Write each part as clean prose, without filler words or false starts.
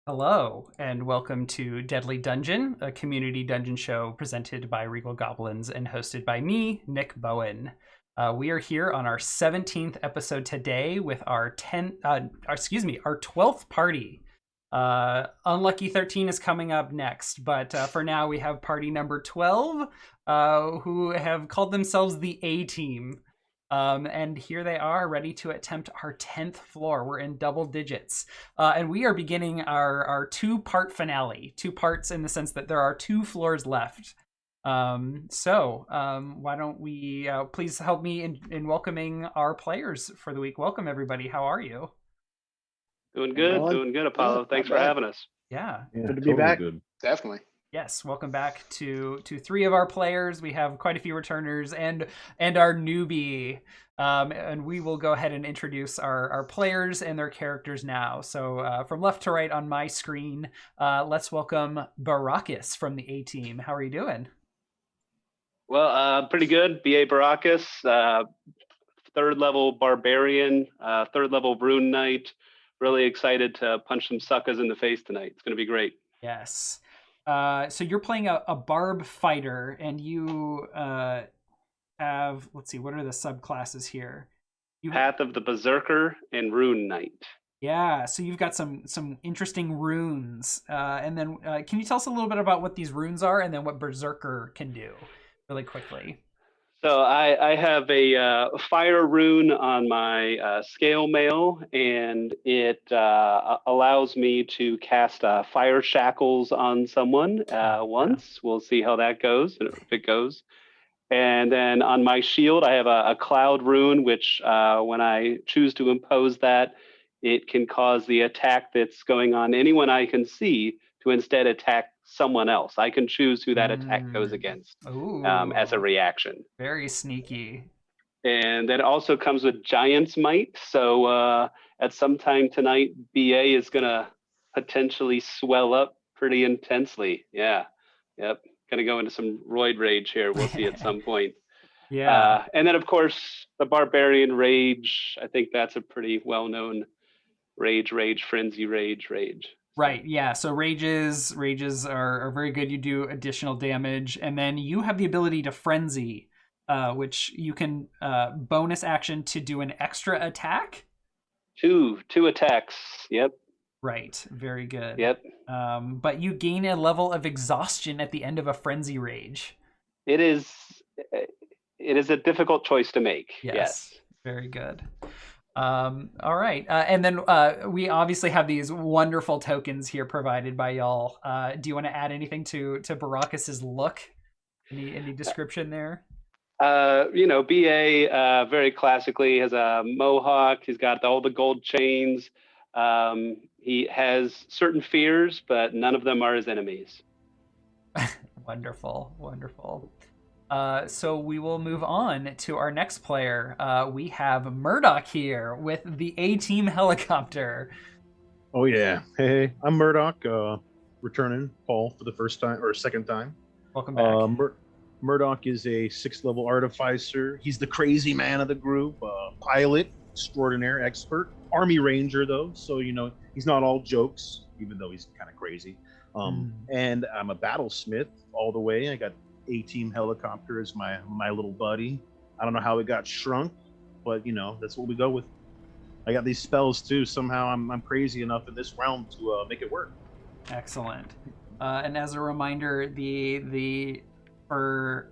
Hello, and welcome to Deadly Dungeon, a community dungeon show presented by Regal Goblins and hosted by me, Nik Bowen. We are here on our 17th episode today with our 12th party. Unlucky 13 is coming up next, but for now we have party number 12, who have called themselves the A-Team. And here they are, ready to attempt our 10th floor. We're in double digits. And we are beginning our two-part finale. Two parts in the sense that there are two floors left. Why don't we please help me in welcoming our players for the week. Welcome, everybody. How are you? Doing good, Apollo. Thanks for having us. Yeah. Good to be back. Good. Definitely. Yes, welcome back to three of our players. We have quite a few returners and our newbie. And we will go ahead and introduce our players and their characters now. So from left to right on my screen, let's welcome Baracus from the A-Team. How are you doing? Well, pretty good. B.A. Baracus, third level Barbarian, third level Rune Knight. Really excited to punch some suckers in the face tonight. It's going to be great. Yes. So you're playing a barb fighter, and you have, let's see, what are the subclasses here? Path of the Berserker and Rune Knight. Yeah, so you've got some interesting runes. And then can you tell us a little bit about what these runes are and then what Berserker can do really quickly? So I have a fire rune on my scale mail, and it allows me to cast fire shackles on someone once. We'll see how that goes, if it goes. And then on my shield, I have a cloud rune, which when I choose to impose that, it can cause the attack that's going on anyone I can see to instead attack someone else. I can choose who that attack goes against as a reaction. Very sneaky. And then it also comes with Giant's Might. So at some time tonight, BA is going to potentially swell up pretty intensely. Yeah. Yep. Going to go into some roid rage here. We'll see at some point. Yeah. And then, of course, the Barbarian Rage. I think that's a pretty well-known rage, frenzy, rage. Right, yeah, so rages are very good. You do additional damage, and then you have the ability to frenzy, which you can bonus action to do an extra attack. Two attacks, yep. Right, very good. Yep. But you gain a level of exhaustion at the end of a frenzy rage. It is a difficult choice to make, yes. Very good. All right. And then we obviously have these wonderful tokens here provided by y'all. Do you want to add anything to Baracus's look? Any description there? BA very classically has a mohawk. He's got all the gold chains. He has certain fears, but none of them are his enemies. Wonderful. So we will move on to our next player. We have Murdoch here with the A-Team helicopter. Oh yeah. Hey, I'm Murdoch, returning Paul for the first time or second time. Welcome back. Murdoch is a 6th level artificer. He's the crazy man of the group, pilot, extraordinaire, expert, army ranger though, so he's not all jokes, even though he's kind of crazy. And I'm a battlesmith all the way. I got A-Team helicopter is my little buddy. I don't know how it got shrunk, but that's what we go with. I got these spells too. Somehow I'm crazy enough in this realm to make it work. Excellent. And as a reminder, for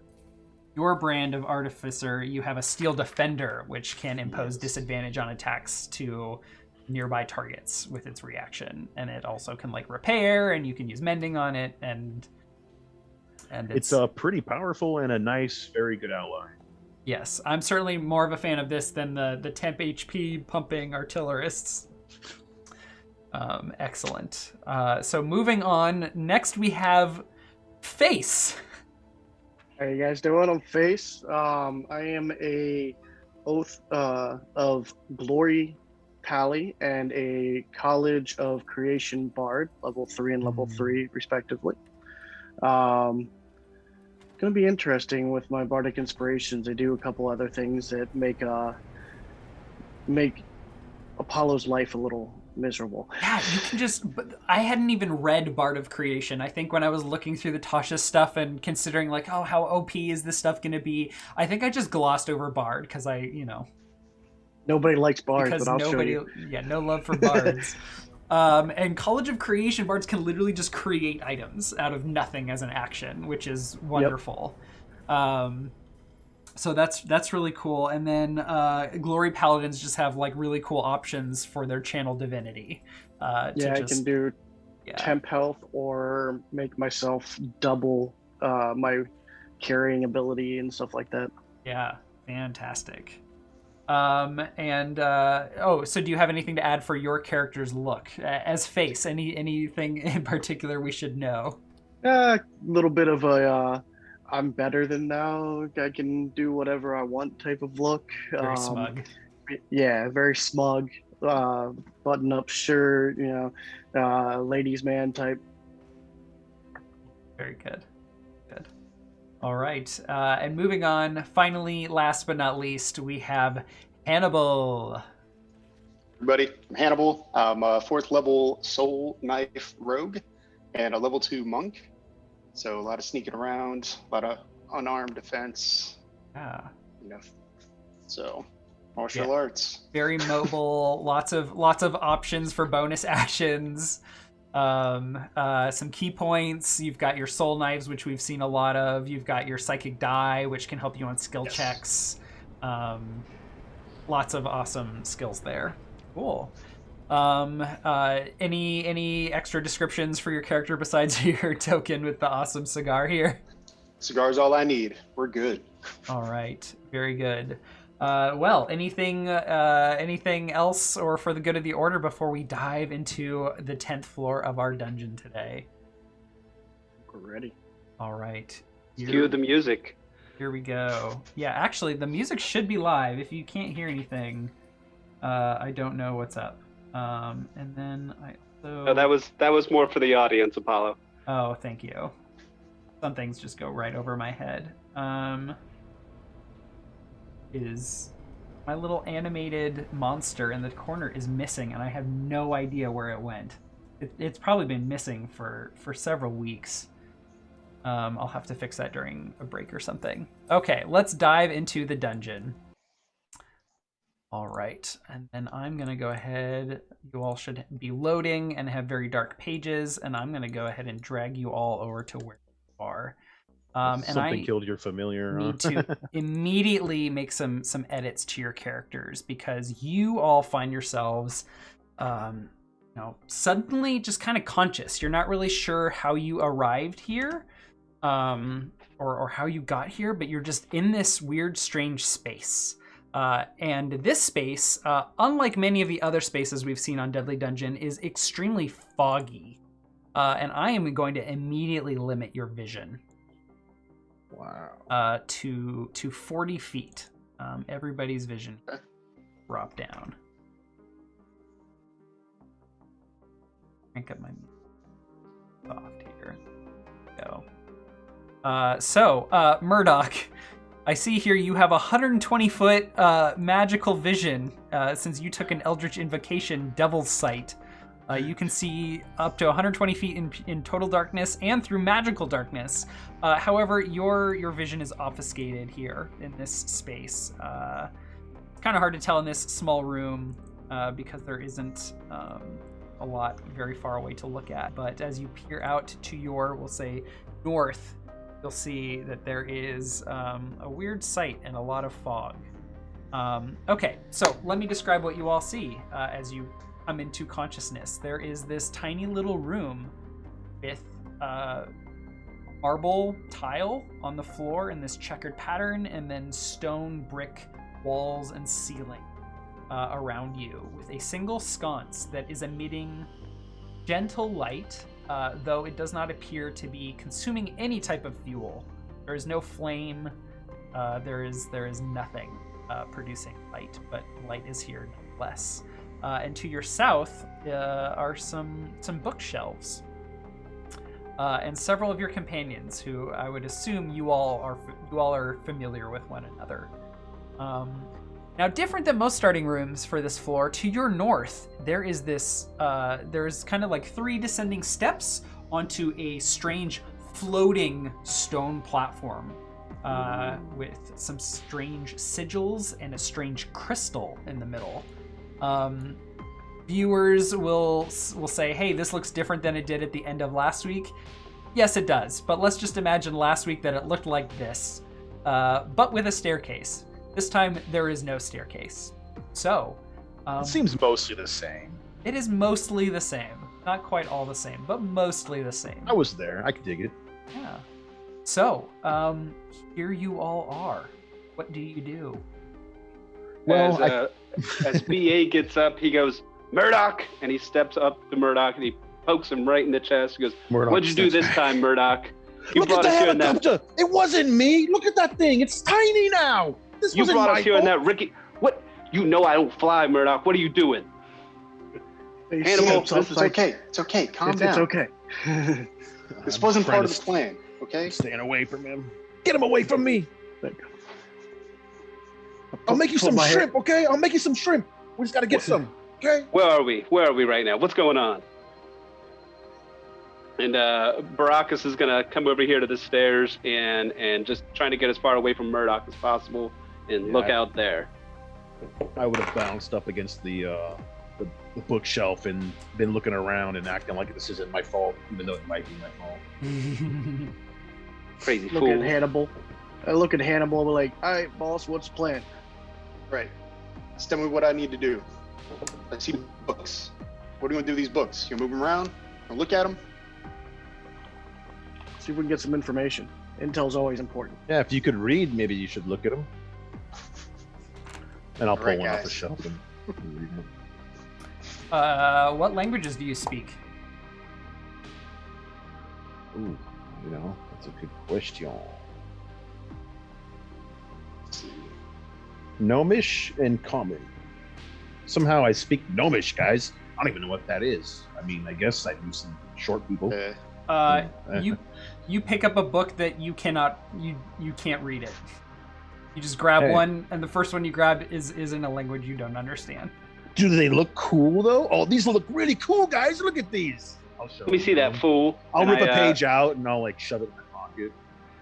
your brand of artificer, you have a steel defender, which can impose disadvantage on attacks to nearby targets with its reaction, and it also can repair, and you can use mending on it, and it's pretty powerful and a nice, very good ally. Yes, I'm certainly more of a fan of this than the temp HP pumping artillerists. Excellent. So moving on, next we have Face. How you guys doing? I'm Face. I am a Oath of Glory Pally and a College of Creation Bard, level 3 and level 3 respectively. Going to be interesting with my bardic inspirations. I do a couple other things that make Apollo's life a little miserable. Yeah, you can just... But I hadn't even read Bard of Creation. I think when I was looking through the Tasha stuff and considering, like, oh, how OP is this stuff going to be, I think I just glossed over Bard because Nobody likes bards, because but I'll show you. Yeah, no love for bards. And College of Creation bards can literally just create items out of nothing as an action, which is wonderful. Yep. So that's really cool. And then Glory Paladins just have like really cool options for their channel divinity. I can do temp health or make myself double my carrying ability and stuff like that. Yeah, fantastic. So do you have anything to add for your character's look as face? Anything in particular we should know? A little bit of a I'm better than now, I can do whatever I want type of look. Very smug. Yeah, very smug. Button up shirt, ladies man type. Very good. Good. All right. And moving on, finally, last but not least, we have Hannibal. Everybody, I'm Hannibal. I'm a 4th level soul knife rogue and a level 2 monk. So a lot of sneaking around, a lot of unarmed defense. Yeah. So martial arts. Very mobile. lots of options for bonus actions. Some key points. You've got your soul knives, which we've seen a lot of. You've got your psychic die, which can help you on skill checks. Lots of awesome skills there. Cool. Any extra descriptions for your character besides your token with the awesome cigar here? Cigar's all I need. We're good. All right. Very good. Well, anything else or for the good of the order before we dive into the 10th floor of our dungeon today? We're ready. All right. Cue the music. Here we go. Yeah, actually, the music should be live. If you can't hear anything, I don't know what's up. And then I also... No, that was more for the audience, Apollo. Oh, thank you. Some things just go right over my head. Is my little animated monster in the corner is missing, and I have no idea where it went. It's probably been missing for several weeks. I'll have to fix that during a break or something. Okay, let's dive into the dungeon. All right, and then I'm going to go ahead. You all should be loading and have very dark pages, and I'm going to go ahead and drag you all over to where you are. And Something killed your familiar. Need to immediately make some edits to your characters because you all find yourselves, suddenly just kind of conscious. You're not really sure how you arrived here, or how you got here, but you're just in this weird, strange space. And this space, unlike many of the other spaces we've seen on Deadly Dungeon, is extremely foggy. And I am going to immediately limit your vision. Wow. To 40 feet. Everybody's vision drop down. Crank up my soft here. Go. Murdoch, I see here you have 120-foot magical vision since you took an Eldritch Invocation Devil's Sight. You can see up to 120 feet in total darkness and through magical darkness. However, your vision is obfuscated here in this space. It's kind of hard to tell in this small room because there isn't a lot very far away to look at. But as you peer out to your, we'll say, north, you'll see that there is a weird sight and a lot of fog. Okay, so let me describe what you all see as you come into consciousness. There is this tiny little room with marble tile on the floor in this checkered pattern, and then stone brick walls and ceiling around you, with a single sconce that is emitting gentle light, though it does not appear to be consuming any type of fuel. There is no flame. There is nothing producing light, but light is here nonetheless. And to your south are some bookshelves and several of your companions, who I would assume you all are familiar with one another. Now, different than most starting rooms for this floor, to your north, there is this, there's kind of like 3 descending steps onto a strange floating stone platform with some strange sigils and a strange crystal in the middle. Viewers will say, hey, this looks different than it did at the end of last week. Yes, it does, but let's just imagine last week that it looked like this, but with a staircase. This time, there is no staircase. So, it seems mostly the same. it is mostly the same. Not quite all the same, but mostly the same. I was there. I could dig it. Yeah. So, here you all are. What do you do? Well, as BA gets up, he goes, Murdoch! And he steps up to Murdoch and he pokes him right in the chest. He goes, Murdoch what'd you do this time, Murdoch? You Look at brought the us here in that. helicopter. It wasn't me. Look at that thing. It's tiny now. This You wasn't brought my us here in fault. that Ricky. What? You know I don't fly, Murdoch. What are you doing? They Hannibal, steps This is up, okay. It's okay. Calm It's down. okay. This I'm wasn't trying part to of the plan. Okay. Staying away from him. Get him away from me. I'll Put- make you put some my shrimp, okay? I'll make you some shrimp. We just gotta get some, okay? Where are we? Where are we right now? What's going on? And Baracus is gonna come over here to the stairs and just trying to get as far away from Murdoch as possible and look out there. I would have bounced up against the bookshelf and been looking around and acting like this isn't my fault, even though it might be my fault. Crazy Look fool. at Hannibal. I look at Hannibal and we're like, all right, boss, what's the plan? Right. Just tell me what I need to do. I see books. What are you gonna do with these books? You gonna move them around? Gonna look at them? See if we can get some information. Intel's always important. Yeah, if you could read, maybe you should look at them. And I'll pull Alright, one off guys. the shelf and read it. What languages do you speak? Ooh, that's a good question. Let's see. Gnomish and Common. Somehow I speak Gnomish, guys. I don't even know what that is. I mean, I guess I do some short people. You pick up a book that you can't read it. You just grab Hey. one, and the first one you grab is in a language you don't understand. Do they look cool though? Oh, these look really cool, guys. Look at these. I'll show Let me you. see that fool. I'll And rip a I, page out and I'll like shove it in my pocket.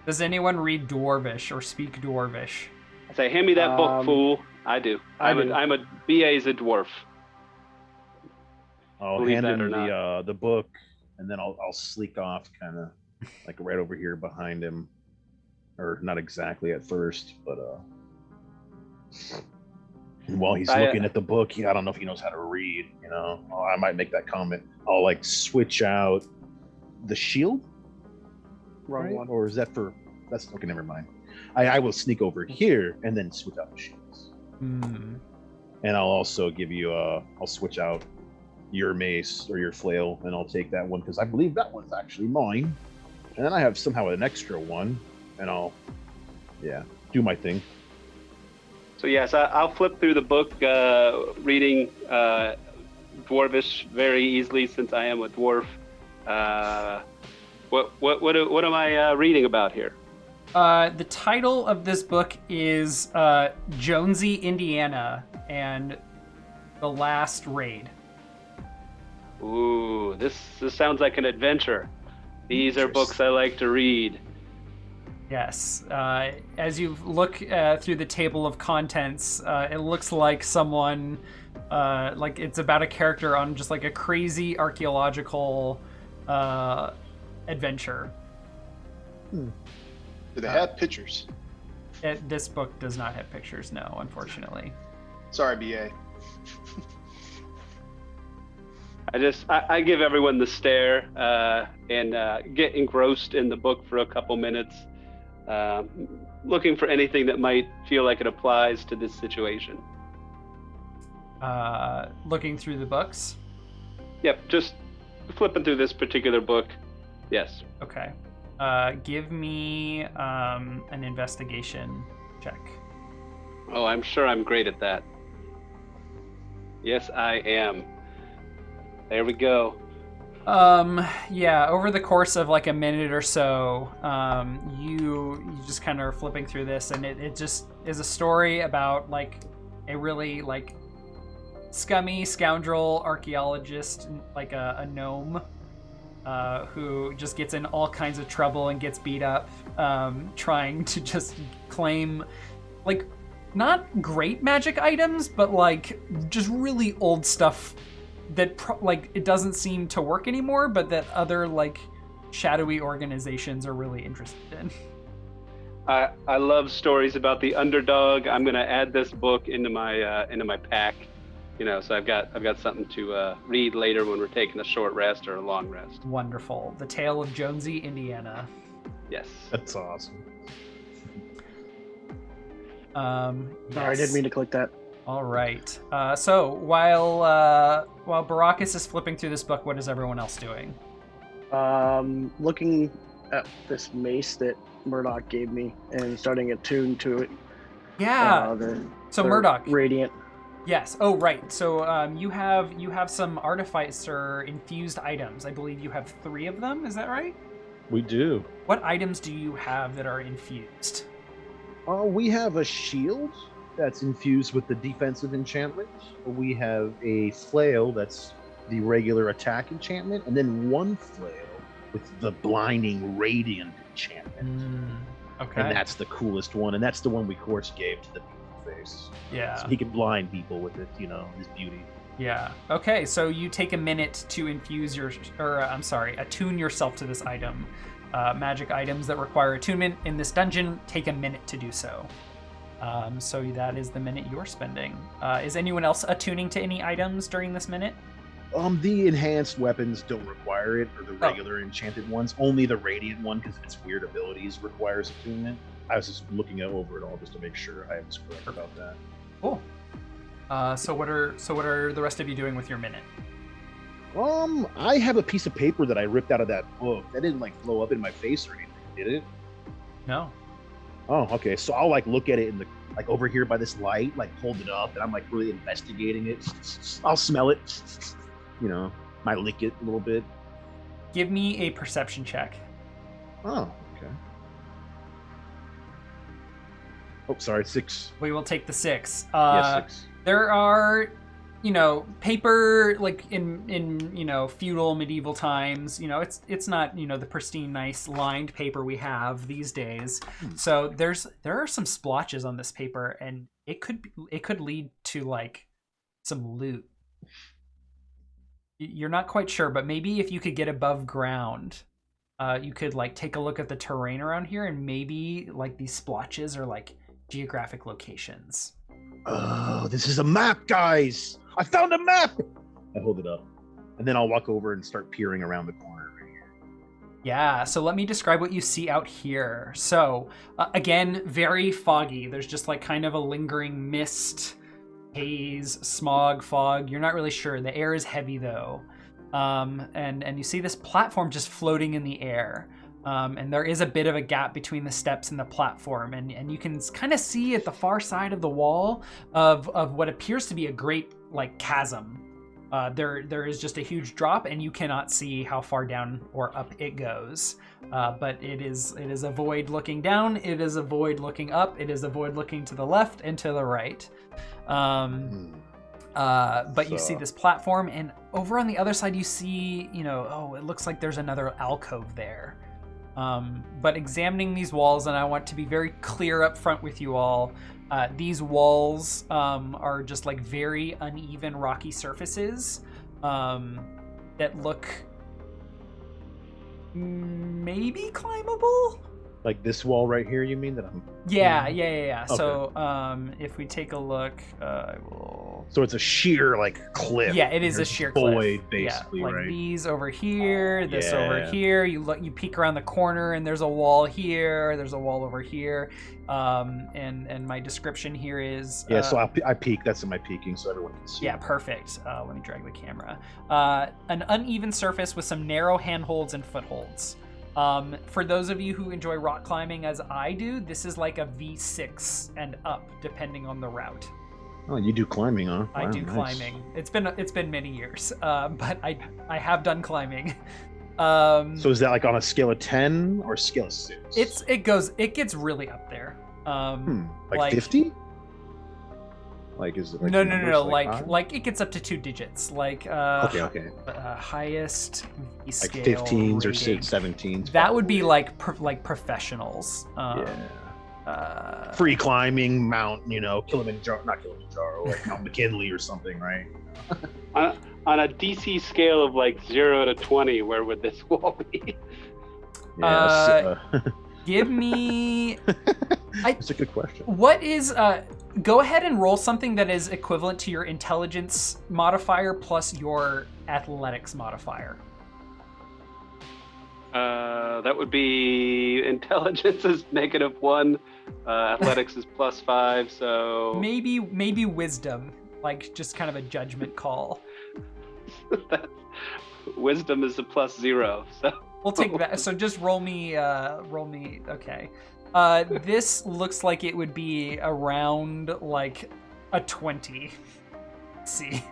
Does anyone read Dwarvish or speak Dwarvish? I say, hand me that book, fool. I do. I do. I'm a BA is a dwarf. I'll Believe hand that him or the book, and then I'll sleek off, kind of like right over here behind him, or not exactly at first, but and while he's looking at the book, I don't know if he knows how to read. I might make that comment. I'll like switch out the shield, Wrong right? one. Or is that for? That's okay. Never mind. I will sneak over here and then switch out the shields. Hmm. And I'll also give you I'll switch out your mace or your flail, and I'll take that one because I believe that one's actually mine. And then I have somehow an extra one, and I'll do my thing. So yes, I'll flip through the book, reading Dwarvish very easily since I am a dwarf. What am I reading about here? The title of this book is Jonesy, Indiana, and the Last Raid. Ooh, this sounds like an adventure. These are books I like to read. Yes. As you look through the table of contents, it looks like someone, like it's about a character on just like a crazy archaeological adventure. Do they have pictures? This book does not have pictures, no, unfortunately. Sorry, BA. I give everyone the stare and get engrossed in the book for a couple minutes, looking for anything that might feel like it applies to this situation. Looking through the books. Yep, just flipping through this particular book. Yes. Okay. Give me an investigation check. Oh, I'm sure I'm great at that. Yes, I am. There we go. Yeah, over the course of like a minute or so, you just kind of are flipping through this, and it just is a story about like a really like scummy scoundrel archaeologist, like a gnome, who just gets in all kinds of trouble and gets beat up, trying to just claim like not great magic items, but like just really old stuff that like it doesn't seem to work anymore, but that other like shadowy organizations are really interested in. I love stories about the underdog. I'm gonna add this book into my pack, so I've got something to read later when we're taking a short rest or a long rest. Wonderful. The Tale of Jonesy, Indiana. Yes, That's awesome. Yes. Sorry, I didn't mean to click that. All right. So while Baracus is flipping through this book, what is everyone else doing? Looking at this mace that Murdoch gave me and starting to tune to it. Yeah. So Murdoch. Radiant. Yes. Oh, right. So you have some artificer infused items. I believe you have 3 of them. Is that right? We do. What items do you have that are infused? We have a shield that's infused with the defensive enchantment. We have a flail that's the regular attack enchantment, and then one flail with the blinding radiant enchantment. Okay. And that's the coolest one, and that's the one we, of course, gave to the face. Yeah. So he can blind people with it, his beauty. Yeah. Okay, so you take a minute to infuse attune yourself to this item. Magic items that require attunement in this dungeon take a minute to do so. So that is the minute you're spending. Is anyone else attuning to any items during this minute? The enhanced weapons don't require it, or the regular enchanted ones. Only the radiant one, because of its weird abilities, requires attunement. I was just looking over it all just to make sure I was correct about that. Cool. So what are the rest of you doing with your minute? I have a piece of paper that I ripped out of that book. That didn't like blow up in my face or anything, did it? No. Oh, okay. So I'll like look at it in the over here by this light, like hold it up, and I'm like really investigating it. I'll smell it. Might lick it a little bit. Give me a perception check. Oh, okay. Oh, sorry, 6. We will take the 6. Yeah, 6. There are, paper like in feudal medieval times. It's not the pristine, nice lined paper we have these days. So there are some splotches on this paper, and it could lead to like some loot. You're not quite sure, but maybe if you could get above ground, you could like take a look at the terrain around here, and maybe like these splotches are like geographic locations. Oh, this is a map, guys! I found a map! I hold it up, and then I'll walk over and start peering around the corner right here. Yeah, so let me describe what you see out here. So, again, very foggy. There's just like kind of a lingering mist, haze, smog, fog. You're not really sure. The air is heavy though. And you see this platform just floating in the air. And there is a bit of a gap between the steps and the platform, and you can kind of see at the far side of the wall of what appears to be a great like chasm. There is just a huge drop, and you cannot see how far down or up it goes. But it is a void looking down. It is a void looking up. It is a void looking to the left and to the right. But you see this platform, and over on the other side you see, it looks like there's another alcove there. But examining these walls, and I want to be very clear up front with you all, these walls are just like very uneven rocky surfaces that look maybe climbable. Like this wall right here, you mean that I'm... Yeah. Okay. So if we take a look, I will... So it's a sheer like cliff. Yeah, it is a sheer cliff. Void, basically, like right? These over here, this over Yeah. here. You peek around the corner, and there's a wall here. There's a wall over here. And my description here is... Yeah, so I peek. That's in my peeking, so everyone can see. Yeah, perfect. Let me drag the camera. An uneven surface with some narrow handholds and footholds. For those of you who enjoy rock climbing as I do, this is like a V6 and up, depending on the route. Oh, you do climbing, huh? I Wow, do nice. climbing. It's been many years, but I have done climbing. So is that like on a scale of 10 or scale of 6? It gets really up there. Like 50? Like, is it like No. numbers, Like it gets up to 2 digits. Like okay. highest V Like scale 15s or rating. 17s. That would be probably. like professionals. Free climbing Mount, Kilimanjaro, not Kilimanjaro, like Mount McKinley or something, right? On a DC scale of like 0 to 20, where would this wall be? Yeah, Give me. That's a good question. What is go ahead and roll something that is equivalent to your intelligence modifier plus your athletics modifier. That would be intelligence is -1, athletics is +5, so Maybe wisdom, like just kind of a judgment call. Wisdom is a +0, so We'll take that. So just roll me. Okay. This looks like it would be around like a 20. See.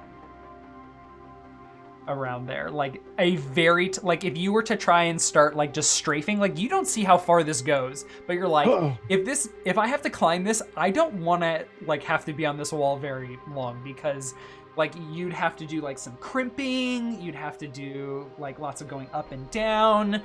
Around there, like a very like if you were to try and start like just strafing, like you don't see how far this goes, but you're like, if I have to climb this, I don't want to like have to be on this wall very long, because like you'd have to do like some crimping, you'd have to do like lots of going up and down,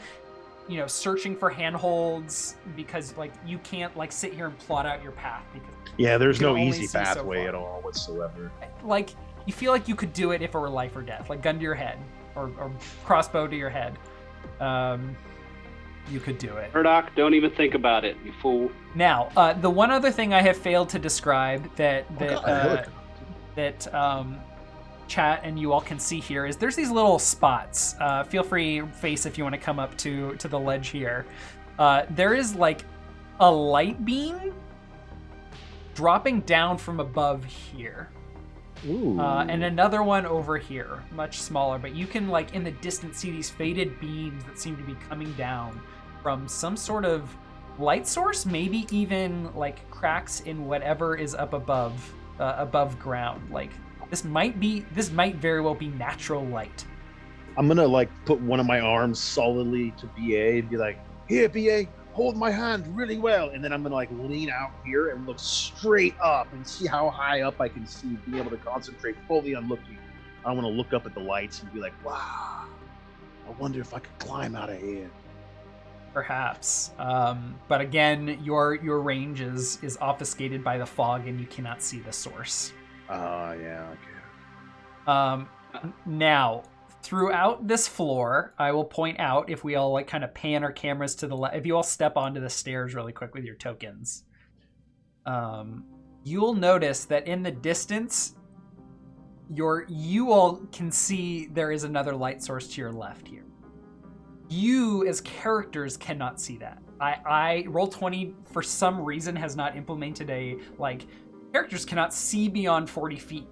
searching for handholds, because like you can't like sit here and plot out your path, because there's you no can only easy see so pathway far. at all whatsoever. Like you feel like you could do it if it were life or death, like gun to your head or crossbow to your head. You could do it. Murdoch, don't even think about it, you fool. Now, the one other thing I have failed to describe that chat and you all can see here is there's these little spots. Feel free, Face, if you want to come up to the ledge here. There is like a light beam dropping down from above here. Ooh. And another one over here, much smaller, but you can like in the distance see these faded beams that seem to be coming down from some sort of light source, maybe even like cracks in whatever is up above ground. Like this might very well be natural light. I'm gonna like put one of my arms solidly to BA and be like, "Here, BA, hold my hand really well," and then I'm gonna like lean out here and look straight up and see how high up I can see, being able to concentrate fully on looking. I want to look up at the lights and be like, "Wow, I wonder if I could climb out of here." Perhaps, but again, your range is obfuscated by the fog and you cannot see the source. Yeah, okay. Now, throughout this floor, I will point out, if we all like kind of pan our cameras to the left, if you all step onto the stairs really quick with your tokens, you'll notice that in the distance, you all can see there is another light source to your left here. You as characters cannot see that. I Roll20 for some reason has not implemented a like characters cannot see beyond 40 feet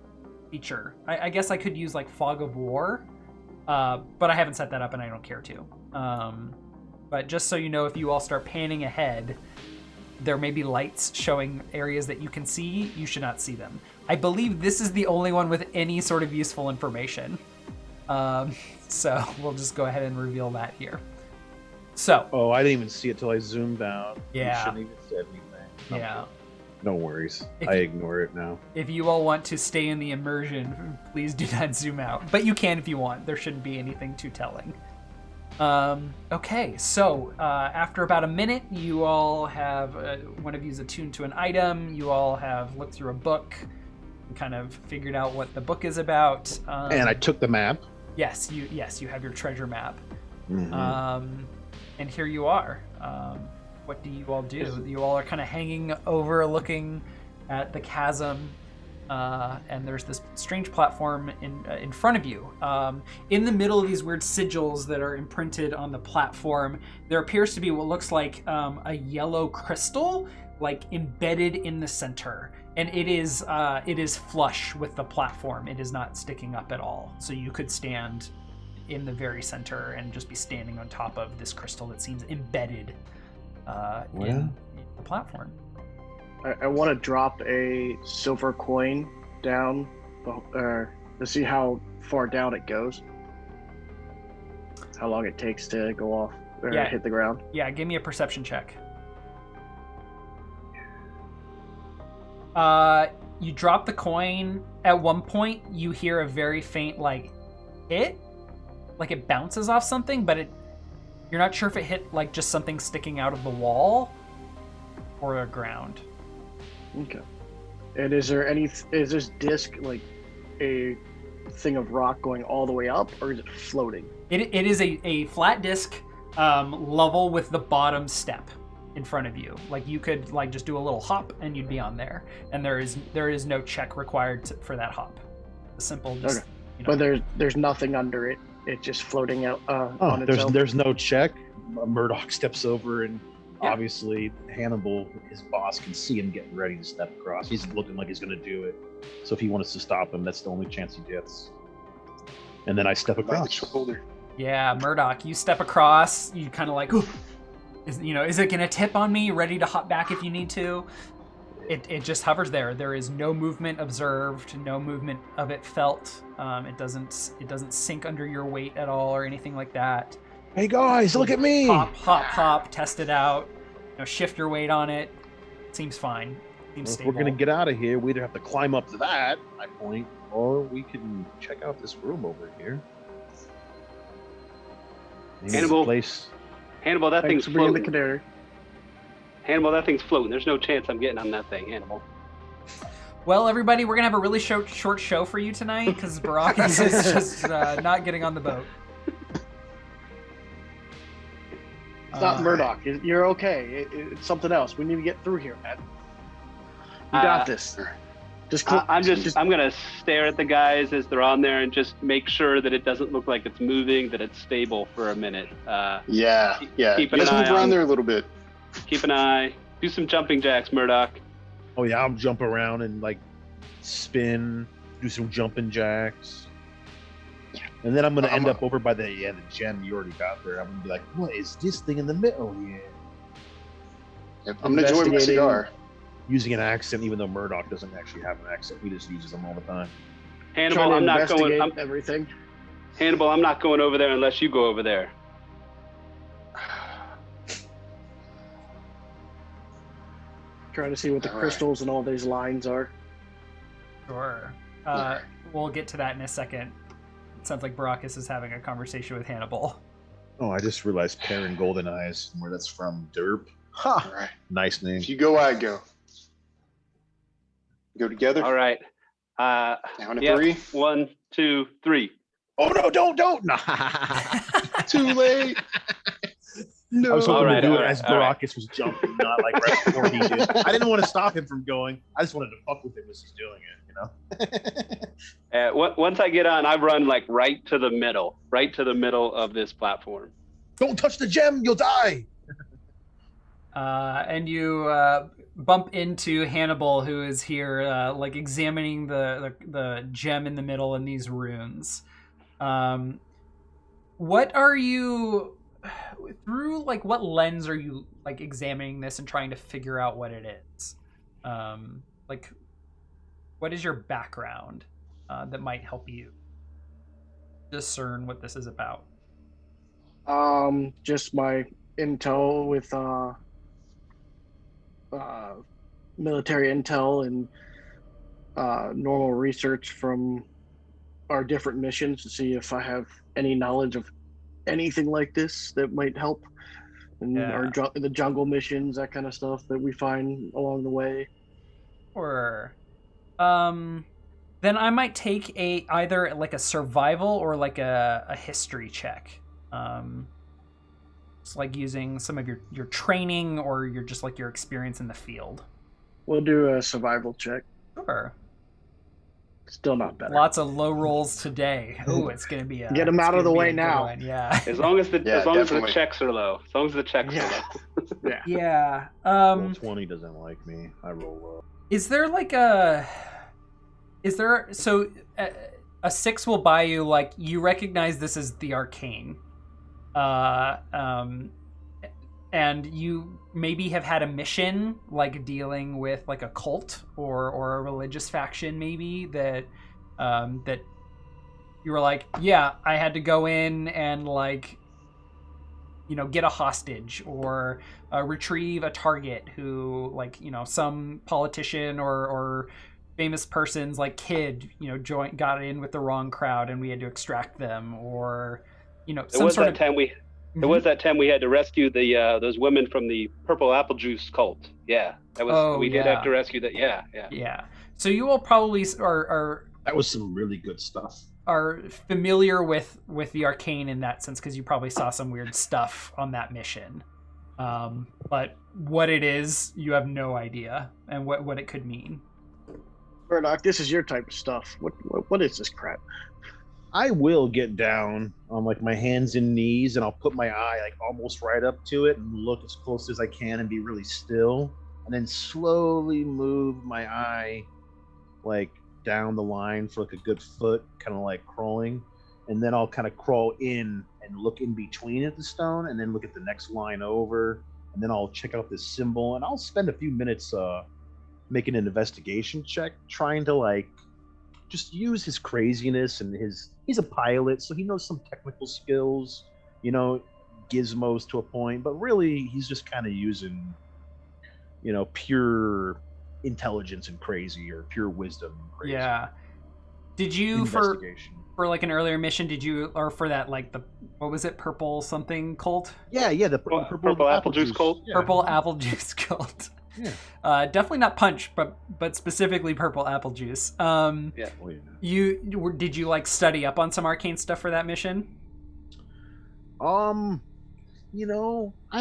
feature. I guess I could use like Fog of War. But I haven't set that up and I don't care to. But just so you know, if you all start panning ahead, there may be lights showing areas that you can see. You should not see them. I believe this is the only one with any sort of useful information. So we'll just go ahead and reveal that here. So. Oh, I didn't even see it till I zoomed out. Yeah. You shouldn't even say anything. Yeah. No worries. I ignore it now. If you all want to stay in the immersion, please do not zoom out. But you can if you want. There shouldn't be anything too telling. Okay, so after about a minute, you all have, one of you is attuned to an item. You all have looked through a book and kind of figured out what the book is about. And I took the map. Yes, you have your treasure map. Mm-hmm. And here you are. What do you all do? You all are kind of hanging over looking at the chasm, and there's this strange platform in front of you. In the middle of these weird sigils that are imprinted on the platform, there appears to be what looks like a yellow crystal, like embedded in the center. And it is flush with the platform. It is not sticking up at all. So you could stand in the very center and just be standing on top of this crystal that seems embedded in the platform. I want to drop a silver coin down to see how far down it goes. How long it takes to go off or hit the ground. Yeah, give me a perception check. you drop the coin. At one point, you hear a very faint like hit, like it bounces off something, but you're not sure if it hit like just something sticking out of the wall or the ground. Okay. And is this disc like a thing of rock going all the way up, or is it floating? It is a flat disc, level with the bottom step in front of you. Like you could like just do a little hop and you'd be on there. And there is no check required for that hop. A simple just. Okay. But there's nothing under it. It's just floating out on its own. There's no check. Murdoch steps over, and obviously Hannibal, his boss, can see him getting ready to step across. He's looking like he's going to do it. So if he wants to stop him, that's the only chance he gets. And then I step By the across. shoulder. Yeah, Murdoch, you step across. You kind of like, ooh, is it going to tip on me? Ready to hop back if you need to? It just hovers there. There is no movement observed, no movement of it felt. It doesn't sink under your weight at all or anything like that. Hey guys, look at me! Hop, test it out. Shift your weight on it. Seems fine. Seems If stable. we're gonna get out of here, we either have to climb up to that, I point, or we can check out this room over here. Maybe Hannibal. this place. Hannibal, that Thanks thing's for bringing the floating. canary. Hannibal, that thing's floating. There's no chance I'm getting on that thing, Hannibal. Well, everybody, we're gonna have a really short show for you tonight because Baracus is just not getting on the boat. It's not Murdoch. You're okay. It's something else. We need to get through here, man. You got this. Just I'm gonna stare at the guys as they're on there and just make sure that it doesn't look like it's moving, that it's stable for a minute. Yeah. Keep an Just eye move around on- there a little bit. Keep an eye. Do some jumping jacks, Murdoch. Oh yeah, I'll jump around and like spin, do some jumping jacks. And then I'm gonna end up over by the gem you already got there. I'm gonna be like, what is this thing in the middle here? Yep, I'm gonna enjoy my Investigating. cigar. Using an accent, even though Murdoch doesn't actually have an accent, he just uses them all the time. Hannibal, trying to I'm not investigate going. everything. Hannibal, I'm not going over there unless you go over there. Trying to see what the All right. crystals and all these lines are. Sure. We'll get to that in a second. It sounds like Baracus is having a conversation with Hannibal. Oh, I just realized Perrin Golden Eyes, where that's from. Derp. All right. Nice name. If you go, I go. Go together. All right. Down to Yep. 3. 1, 2, 3. Oh no! Don't! Nah. Too late. No. I was hoping All right, to do all it right, as all right. Baracus was jumping, not like right before he did. I didn't want to stop him from going. I just wanted to fuck with him as he's doing it, you know? Once I get on, I run like right to the middle of this platform. Don't touch the gem, you'll die! And you bump into Hannibal, who is here, like examining the gem in the middle and these runes. What are you through? Like, what lens are you like examining this and trying to figure out what it is? Like, what is your background that might help you discern what this is about? Just my intel with military intel and normal research from our different missions to see if I have any knowledge of anything like this that might help in the jungle missions, that kind of stuff that we find along the way. Or then I might take either like a survival or like a history check. It's like using some of your training or your just like your experience in the field. We'll do a survival check. Sure. Still not better. Lots of low rolls today. Oh, it's gonna be Get 'em it's out of gonna the be way a good now. one, yeah. As long as the definitely. checks are low. As long as the checks are low. Yeah. Yeah. Roll 20 doesn't like me. I roll low. Is there like so a 6 will buy you like you recognize this as the arcane. And you maybe have had a mission like dealing with like a cult or a religious faction maybe that that you were like, yeah, I had to go in and like, you know, get a hostage or retrieve a target who like, you know, some politician or famous person's like kid, got in with the wrong crowd and we had to extract them, or some sort of. There was that time we had to rescue the those women from the purple apple juice cult. Yeah, that was we did have to rescue that. Yeah. So you all probably are That was some really good stuff. Are familiar with the arcane in that sense because you probably saw some weird stuff on that mission. But what it is, you have no idea, and what it could mean. Murdoch, this is your type of stuff. What is this crap? I will get down on like my hands and knees, and I'll put my eye like almost right up to it and look as close as I can and be really still, and then slowly move my eye like down the line for like a good foot, kind of like crawling, and then I'll kind of crawl in and look in between at the stone, and then look at the next line over, and then I'll check out this symbol, and I'll spend a few minutes making an investigation check, trying to like just use his craziness and he's a pilot, so he knows some technical skills, gizmos to a point, but really he's just kind of using, pure intelligence and crazy, or pure wisdom and crazy. Yeah. Did you for like an earlier mission, or for that like what was it, purple something cult? Yeah, the purple apple juice cult. Yeah. Purple apple juice cult. Yeah. Definitely not punch, but specifically purple apple juice. Yeah. Did you like study up on some arcane stuff for that mission? I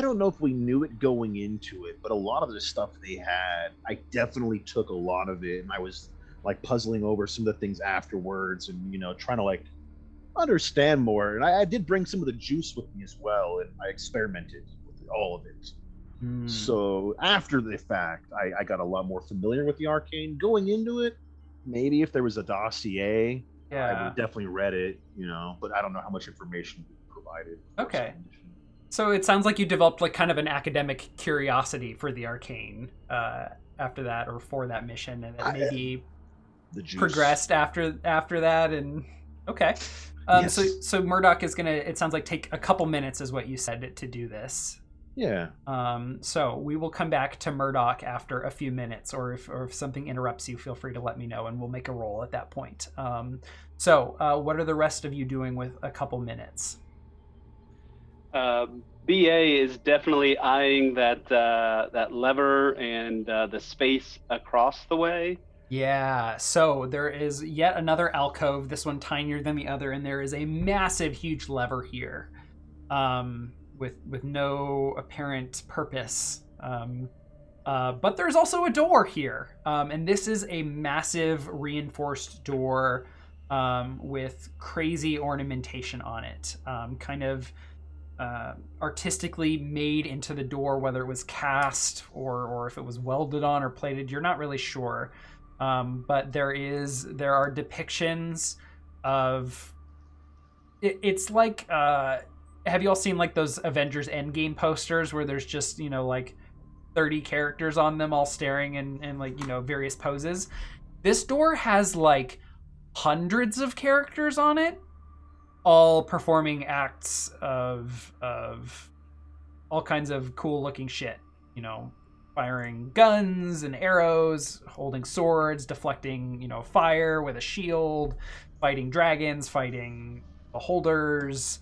don't know if we knew it going into it, but a lot of the stuff they had, I definitely took a lot of it, and I was like puzzling over some of the things afterwards, and trying to like understand more. And I did bring some of the juice with me as well, and I experimented with all of it. So after the fact, I got a lot more familiar with the arcane. Going into it, maybe if there was a dossier, I would have definitely read it, but I don't know how much information we provided. Okay. So it sounds like you developed like kind of an academic curiosity for the arcane after that, or for that mission, and then maybe the juice progressed after that. And okay. Yes. So Murdoch is gonna, it sounds like, take a couple minutes is what you said to do this. Yeah. So we will come back to Murdoch after a few minutes, or if something interrupts you, feel free to let me know, and we'll make a roll at that point. So what are the rest of you doing with a couple minutes? BA is definitely eyeing that lever and the space across the way. Yeah, so there is yet another alcove, this one tinier than the other, and there is a massive, huge lever here. With no apparent purpose. But there's also a door here. And this is a massive reinforced door with crazy ornamentation on it. Kind of artistically made into the door, whether it was cast or if it was welded on or plated, you're not really sure. But there are depictions of... It's like... have you all seen like those Avengers Endgame posters where there's just, like 30 characters on them all staring in like, various poses? This door has like hundreds of characters on it, all performing acts of all kinds of cool looking shit, firing guns and arrows, holding swords, deflecting, fire with a shield, fighting dragons, fighting beholders,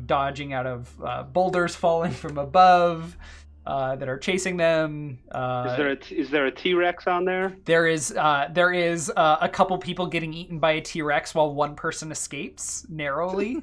dodging out of boulders falling from above that are chasing them. Is there a T-Rex on there? There is a couple people getting eaten by a T-Rex while one person escapes narrowly.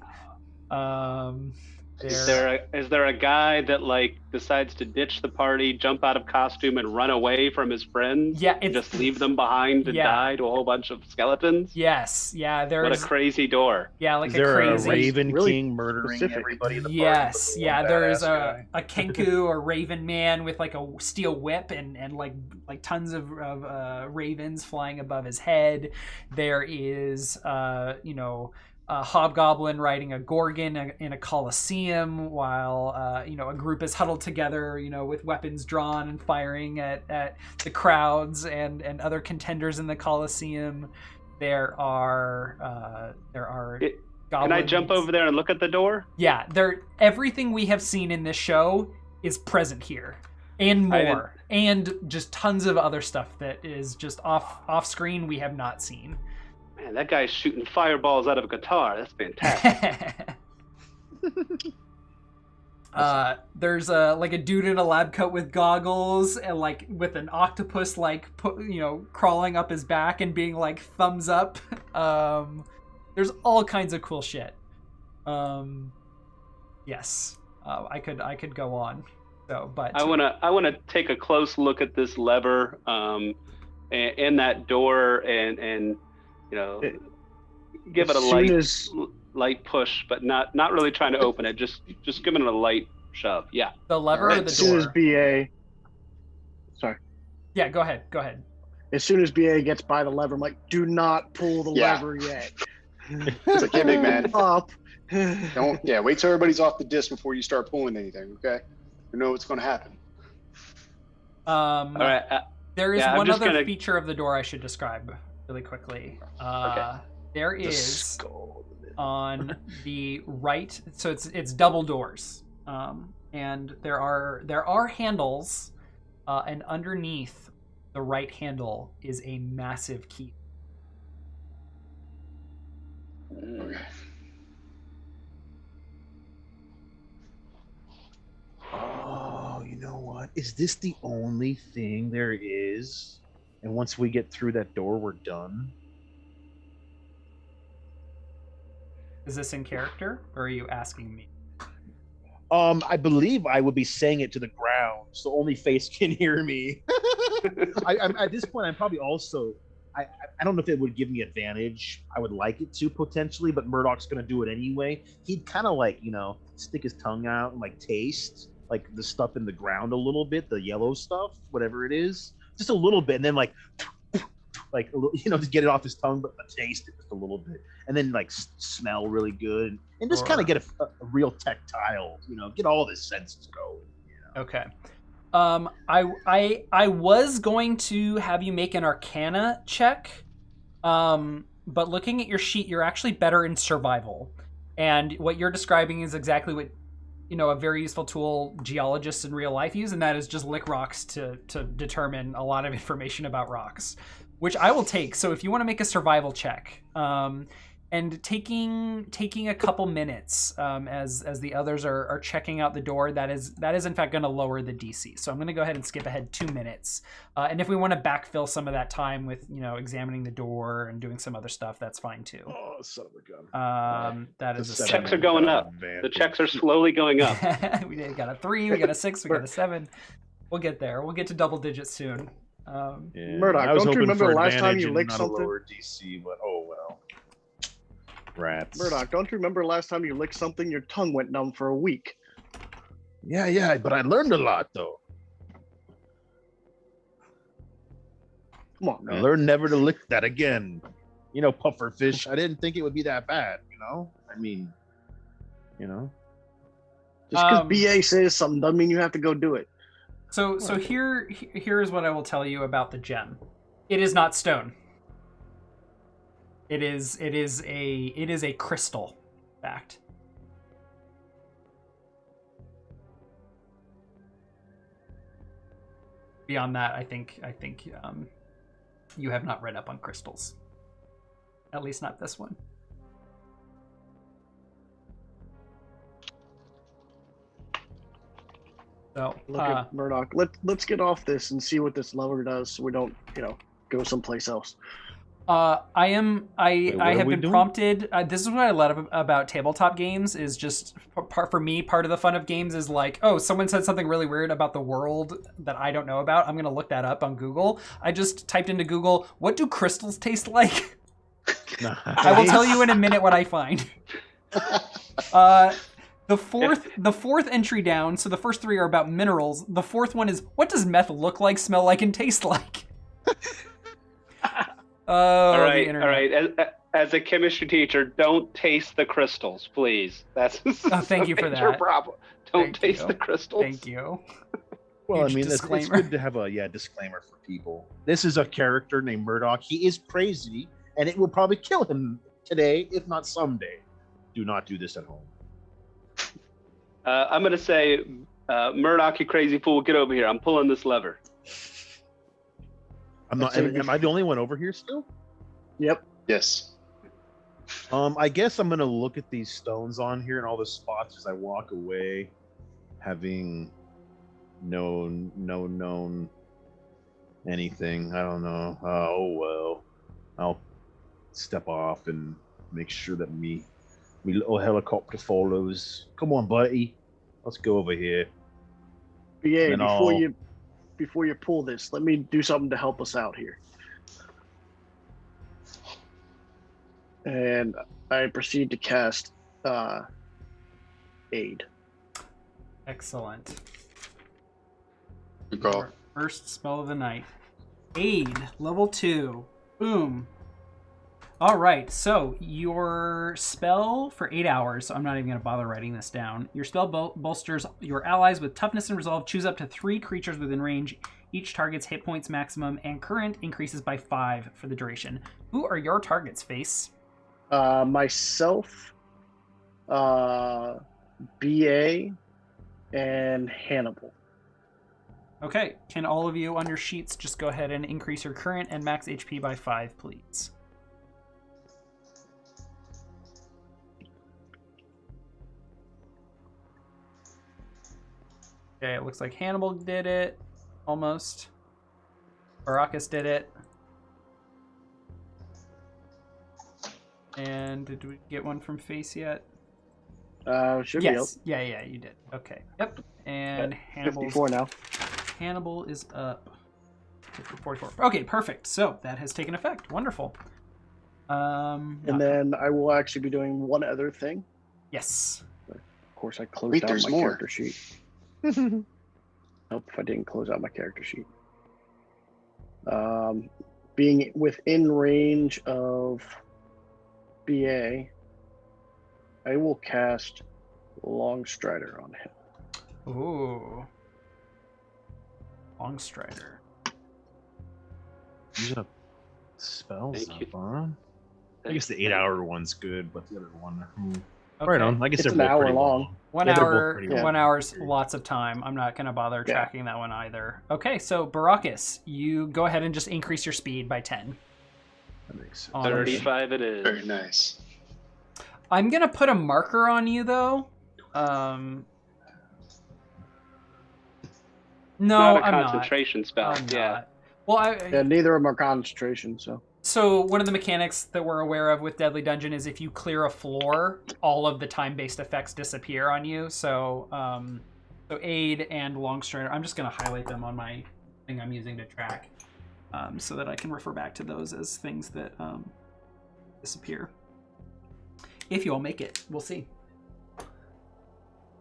Is there a guy that like decides to ditch the party, jump out of costume, and run away from his friends? Yeah, and just leave them behind and die to a whole bunch of skeletons? Yes, yeah. What a crazy door! Yeah, like is there a crazy a Raven really King murdering specific. everybody in the party? Yes, yeah. There is a guy. Kenku or Raven Man with like a steel whip and like tons of ravens flying above his head. There is a hobgoblin riding a gorgon in a coliseum while a group is huddled together, with weapons drawn and firing at the crowds and other contenders in the coliseum. There are goblins. Can I jump over there and look at the door? Yeah, everything we have seen in this show is present here. And more. And just tons of other stuff that is just off screen we have not seen. Man, that guy's shooting fireballs out of a guitar. That's fantastic. There's like a dude in a lab coat with goggles and like with an octopus like crawling up his back and being like thumbs up. There's all kinds of cool shit. Yes, I could go on. So, but I wanna take a close look at this lever and that door and give it a light push, but not really trying to open it. Just giving it a light shove. Yeah. The lever or the door? As soon as BA. Sorry. Yeah, go ahead. As soon as BA gets by the lever, I'm like, do not pull the lever yet. It's like, hey, big man. Up. Wait till everybody's off the disc before you start pulling anything, okay? You know what's going to happen. All right. There is one other feature of the door I should describe really quickly. Okay. There is on the right, so it's double doors, and there are handles, and underneath the right handle is a massive key. Okay. Oh, you know what? Is this the only thing there is? And once we get through that door, we're done? Is this in character, or are you asking me? I believe I would be saying it to the ground, so only Face can hear me. I'm at this point, I'm probably also... I don't know if it would give me advantage. I would like it to, potentially, but Murdoch's going to do it anyway. He'd kind of like, stick his tongue out and like taste like the stuff in the ground a little bit, the yellow stuff, whatever it is, just a little bit, and then like just get it off his tongue, but taste it just a little bit, and then like smell really good, and just kind of get a real tactile, get all of his senses going. Okay. I was going to have you make an Arcana check, but looking at your sheet, you're actually better in survival, and what you're describing is exactly what a very useful tool geologists in real life use, and that is just lick rocks to determine a lot of information about rocks, which I will take. So if you want to make a survival check, and taking a couple minutes as the others are checking out the door, that is in fact going to lower the DC. So I'm going to go ahead and skip ahead 2 minutes. And if we want to backfill some of that time with examining the door and doing some other stuff, that's fine too. Oh, son of a gun! That is a checks are going up. The checks are slowly going up. We got a 3, we got a 6, we got a 7. We'll get there. We'll get to double digits soon. Murdoch, don't you remember the last time you licked something? Lower DC, but oh well. Rats. Murdoch, don't you remember last time you licked something? Your tongue went numb for a week. Yeah, but I learned a lot though. Come on, man. I learned never to lick that again. Pufferfish. I didn't think it would be that bad. I mean, just because BA says something doesn't mean you have to go do it. So here is what I will tell you about the gem. It is not stone. It is a crystal. Fact. Beyond that, I think you have not read up on crystals. At least not this one. So look at Murdoch. Let's get off this and see what this lever does, so we don't go someplace else. I have been prompted. This is what I love about tabletop games. Is just part of the fun of games is like, oh, someone said something really weird about the world that I don't know about. I'm gonna look that up on Google. I just typed into Google, what do crystals taste like? Nice. I will tell you in a minute what I find. The fourth entry down. So the first 3 are about minerals. The fourth one is, what does meth look like, smell like, and taste like? All right. As a chemistry teacher, don't taste the crystals, please. That's thank you for that. Your problem. Don't taste the crystals. Thank you. Well, I mean, it's good to have a disclaimer for people. This is a character named Murdoch. He is crazy, and it will probably kill him today, if not someday. Do not do this at home. I'm going to say Murdoch, you crazy fool, get over here. I'm pulling this lever. I'm not. Am I the only one over here still? Yep. Yes. I guess I'm gonna look at these stones on here and all the spots as I walk away, having known anything. I don't know. Oh well. I'll step off and make sure that me little helicopter follows. Come on, buddy. Let's go over here. But yeah, And before you pull this, let me do something to help us out here. And I proceed to cast Aid. Excellent. Good call. First spell of the night. Aid, level 2. Boom. All right, so your spell for 8 hours, so I'm not even going to bother writing this down. Your spell bolsters your allies with toughness and resolve. Choose up to 3 creatures within range. Each target's hit points maximum and current increases by 5 for the duration. Who are your targets, Face? Myself, BA, and Hannibal. Okay, can all of you on your sheets just go ahead and increase your current and max HP by 5, please? Okay, it looks like Hannibal did it. Almost. Baracus did it. And did we get one from Face yet? Should be up. Yes. Yeah, you did. Okay. Yep. And Hannibal's 54 now. Hannibal is up. 44. Okay, perfect. So that has taken effect. Wonderful. And then I will actually be doing one other thing. Yes. Of course, I closed Wait, out there's my more. character sheet. Nope, I didn't close out my character sheet. Being within range of BA, I will cast Longstrider on him. Ooh. Longstrider. You got spells Thank up, huh? I guess the 8-hour one's good, but the other one. Okay. Right on. I guess It's they're an both hour pretty long. 1 Yeah, they're both hour. pretty long. 1 hour's lots of time. I'm not gonna bother Yeah. tracking that one either. Okay, so Baracus, you go ahead and just increase your speed by 10. That makes sense. On- 35 it is. Very nice. I'm gonna put a marker on you though. No, Not a I'm not. concentration spell. I'm Yeah. not. Well, Yeah, neither of them are concentration, so. So one of the mechanics that we're aware of with Deadly Dungeon is if you clear a floor, all of the time-based effects disappear on you. So, so Aid and Longstrider, I'm just going to highlight them on my thing I'm using to track, so that I can refer back to those as things that disappear. If you all make it, we'll see.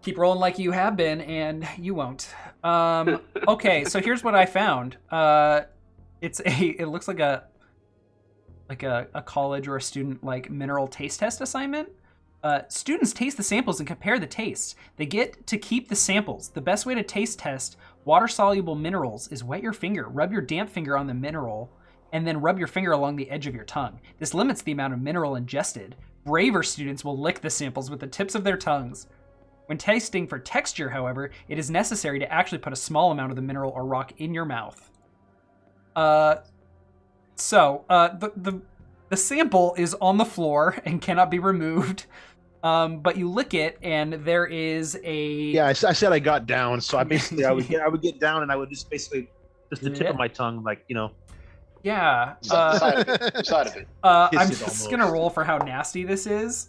Keep rolling like you have been, and you won't. Okay, so here's what I found. It looks like a college or a student like mineral taste test assignment. Students taste the samples and compare the tastes. They get to keep the samples. The best way to taste test water-soluble minerals is wet your finger, rub your damp finger on the mineral, and then rub your finger along the edge of your tongue. This limits the amount of mineral ingested. Braver students will lick the samples with the tips of their tongues. When tasting for texture, however, it is necessary to actually put a small amount of the mineral or rock in your mouth. So the sample is on the floor and cannot be removed, but you lick it and there is a... Yeah, I said I got down, so I would get down and I would just basically the tip of my tongue, like, you know. Yeah. Side of it. Side of it. I'm Kiss it just almost. gonna roll for how nasty this is.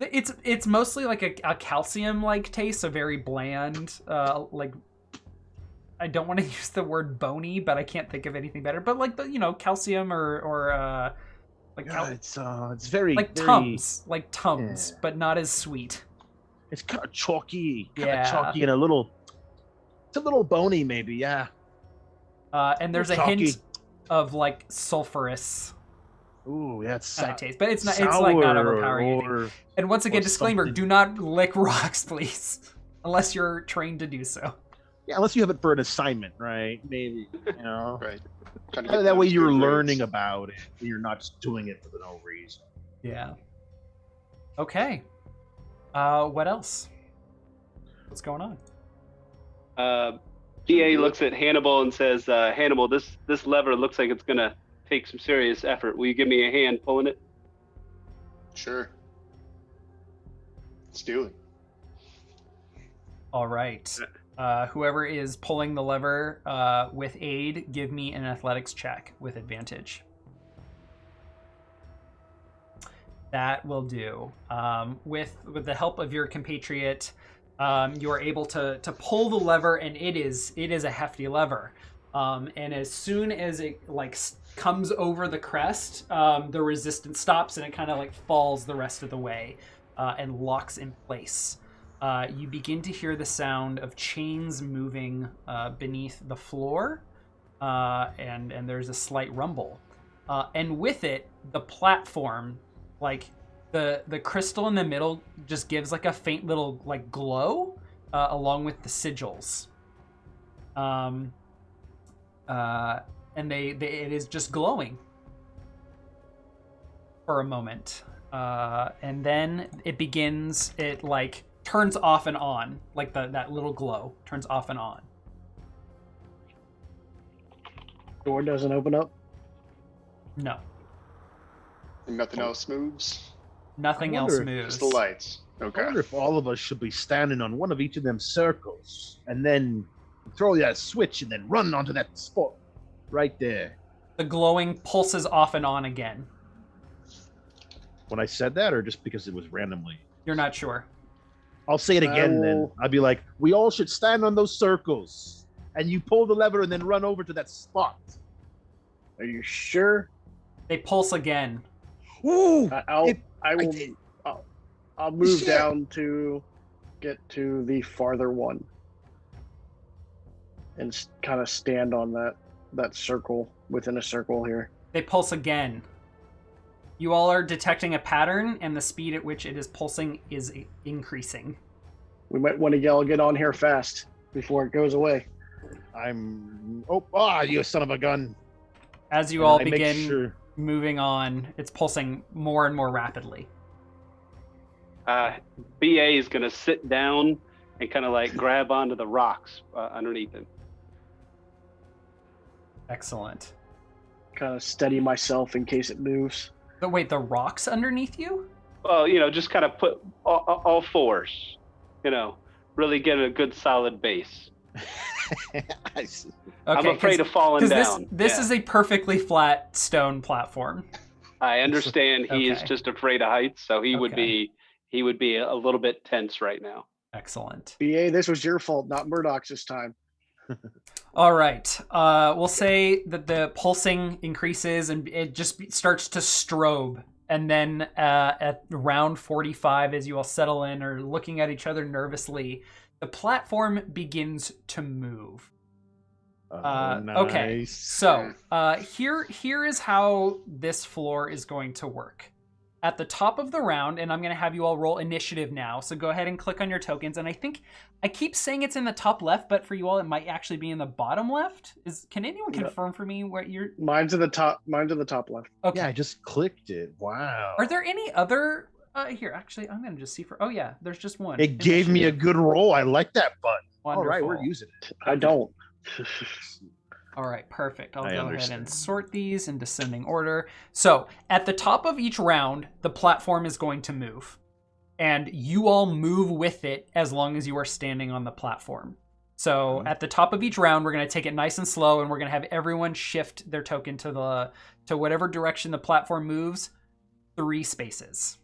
It's mostly like a calcium-like taste, so very bland. Like, I don't want to use the word bony, but I can't think of anything better. But like the calcium or like It's very like very, Tums, Yeah. but not as sweet. It's kind of chalky, Yeah. and it's a little bony, maybe. Yeah. And there's a Chalky. hint of like sulfurous Ooh, yeah, it's taste, but it's not. It's like not overpowering anything. or And once again, or disclaimer: something. do not lick rocks, please, unless you're trained to do so. yeah, unless you have it for an assignment, right? Maybe, you know. Right. Trying to get That way those you're good learning grades. about it. And you're not just doing it for no reason. Yeah. Okay. What else? What's going on? BA looks at Hannibal and says, Hannibal, this lever looks like it's going to take some serious effort. Will you give me a hand pulling it? Sure. Let's do it. All right. Whoever is pulling the lever with aid, give me an athletics check with advantage. That will do. With the help of your compatriot, you are able to pull the lever, and it is a hefty lever. And as soon as it comes over the crest, the resistance stops and it kind of falls the rest of the way and locks in place. You begin to hear the sound of chains moving beneath the floor, and there's a slight rumble. And with it, the platform, the crystal in the middle just gives a faint little glow along with the sigils. And it is just glowing for a moment. And then it begins, turns off and on, that little glow turns off and on. Door doesn't open up? No. And nothing else moves? Nothing else moves. Just the lights. Okay. I wonder if all of us should be standing on one of each of them circles and then throw that switch and then run onto that spot right there. The glowing pulses off and on again. When I said that, or just because it was randomly? You're not sure. I'll say it again then. I'll be like, we all should stand on those circles. And you pull the lever and then run over to that spot. Are you sure? They pulse again. Ooh! I'll move down to get to the farther one. And kind of stand on that circle, within a circle here. They pulse again. You all are detecting a pattern, and the speed at which it is pulsing is increasing. We might want to get on here fast before it goes away. You son of a gun. As you all begin moving on, it's pulsing more and more rapidly. BA is going to sit down and kind of grab onto the rocks underneath him. Excellent. Kind of steady myself in case it moves. But wait, the rocks underneath you? Well, just kind of put all fours, really get a good solid base. I see. Okay, I'm afraid of falling down. This is a perfectly flat stone platform. I understand he is just afraid of heights, so he would be a little bit tense right now. Excellent. BA, this was your fault, not Murdoch's this time. All right. We'll say that the pulsing increases and it just starts to strobe. And then at round 45, as you all settle in or looking at each other nervously, the platform begins to move. Nice. Okay, so here is how this floor is going to work. At the top of the round, and I'm going to have you all roll initiative now, so go ahead and click on your tokens. And I think I keep saying it's in the top left, but for you all, it might actually be in the bottom left. Can anyone confirm for me what you're? Mine's in the top left. Okay. Yeah, I just clicked it. Wow. Are there any other? Here, actually, I'm going to just see for. Oh yeah, there's just one. It gave me a good roll. I like that button. Wonderful. All right, we're using it. I don't. All right, perfect. I'll go ahead and sort these in descending order. So at the top of each round, the platform is going to move. And you all move with it as long as you are standing on the platform. So at the top of each round, we're going to take it nice and slow, and we're going to have everyone shift their token to whatever direction the platform moves, 3 spaces.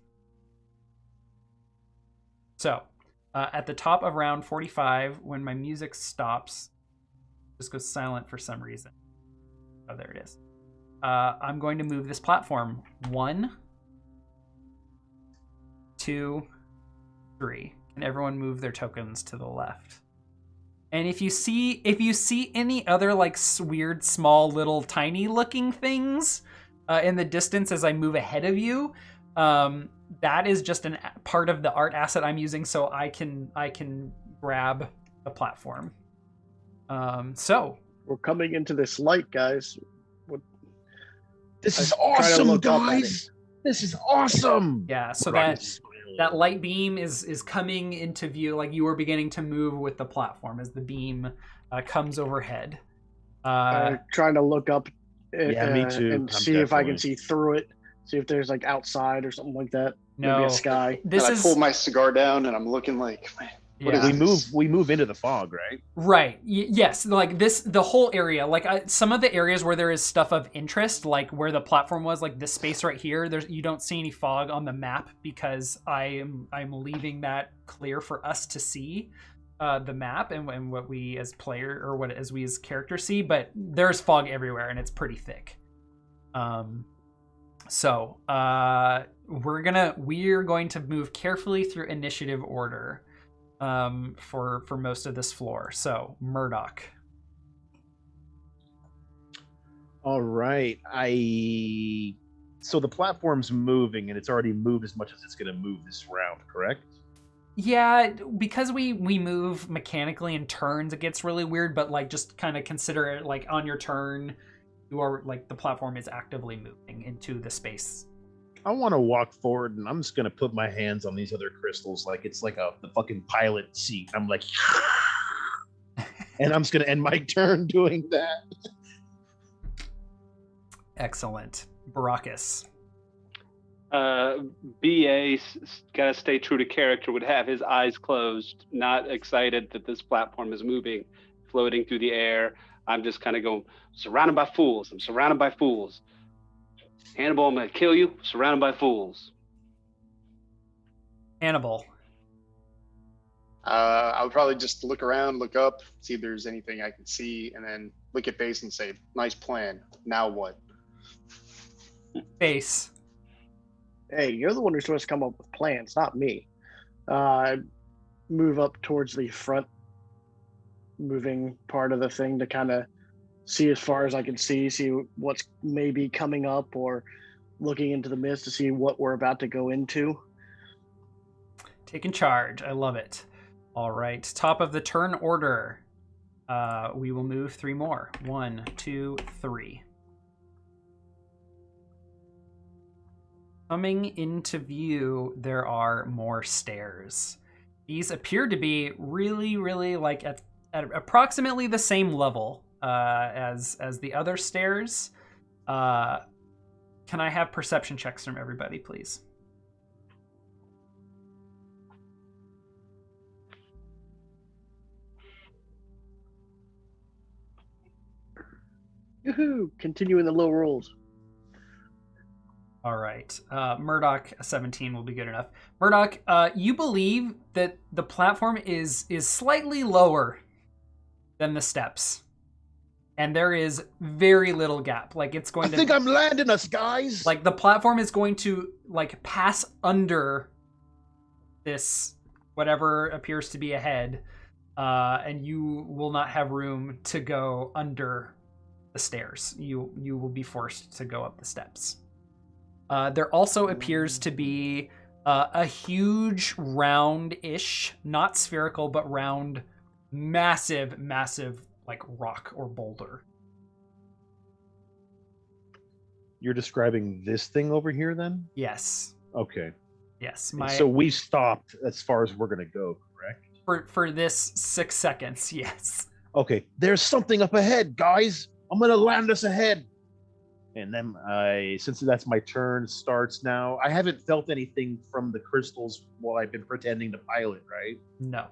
So at the top of round 45, when my music stops, just goes silent for some reason. Oh, there it is. I'm going to move this platform 1, 2, 3, and everyone move their tokens to the left. And if you see any other weird small little tiny looking things in the distance as I move ahead of you, that is just a part of the art asset I'm using, so I can grab the platform. So we're coming into this light, guys. This is awesome, guys. This is awesome. Yeah, so that light beam is coming into view, like you are beginning to move with the platform as the beam comes overhead. Trying to look up Yeah, me too. and I'm see if I can definitely- see through it. See if there's like outside or something like that. No. Maybe a sky. This and I is pull my cigar down and I'm looking like, man, what yeah. is We this? move into the fog, right? Right. Yes. Like the whole area. Like some of the areas where there is stuff of interest, like where the platform was, like this space right here. You don't see any fog on the map because I'm leaving that clear for us to see the map and what we as player or what as we as characters see. But there's fog everywhere and it's pretty thick. So we're going to move carefully through initiative order. For most of this floor. So Murdoch. All right. So the platform's moving, and it's already moved as much as it's going to move this round, correct? Yeah, because we move mechanically in turns, it gets really weird. But like, just kind of consider it like on your turn, you are like the platform is actively moving into the space. I want to walk forward, and I'm just going to put my hands on these other crystals like it's like the fucking pilot seat. I'm like, and I'm just going to end my turn doing that. Excellent. Baracus. BA gotta stay true to character, would have his eyes closed, not excited that this platform is moving, floating through the air. I'm just kind of going, surrounded by fools. I'm surrounded by fools. Hannibal, I'm gonna kill you, surrounded by fools. Hannibal. I would probably just look around, look up, see if there's anything I can see, and then look at base and say, nice plan. Now what? Base. Hey, you're the one who's supposed to come up with plans, not me. Move up towards the front moving part of the thing to kind of see as far as I can see what's maybe coming up, or looking into the mist to see what we're about to go into. Taking charge. I love it. All right. Top of the turn order. We will move 3 more. 1, 2, 3. Coming into view, there are more stairs. These appear to be really, really like at approximately the same level as the other stairs. Can I have perception checks from everybody, please? Yoo-hoo! Continuing the low rolls. All right. Murdoch, a 17 will be good enough. Murdoch, you believe that the platform is slightly lower than the steps. And there is very little gap. Like it's going I think I'm landing us, guys. like the platform is going to like pass under this whatever appears to be ahead. And you will not have room to go under the stairs. You will be forced to go up the steps. There also appears to be a huge round-ish, not spherical, but round, massive, like rock or boulder. You're describing this thing over here, then? Yes. Okay. Yes. So we stopped as far as we're going to go, correct? For this 6 seconds, yes. Okay. There's something up ahead, guys. I'm going to land us ahead. And then since that's my turn, starts now. I haven't felt anything from the crystals while I've been pretending to pilot, right? No.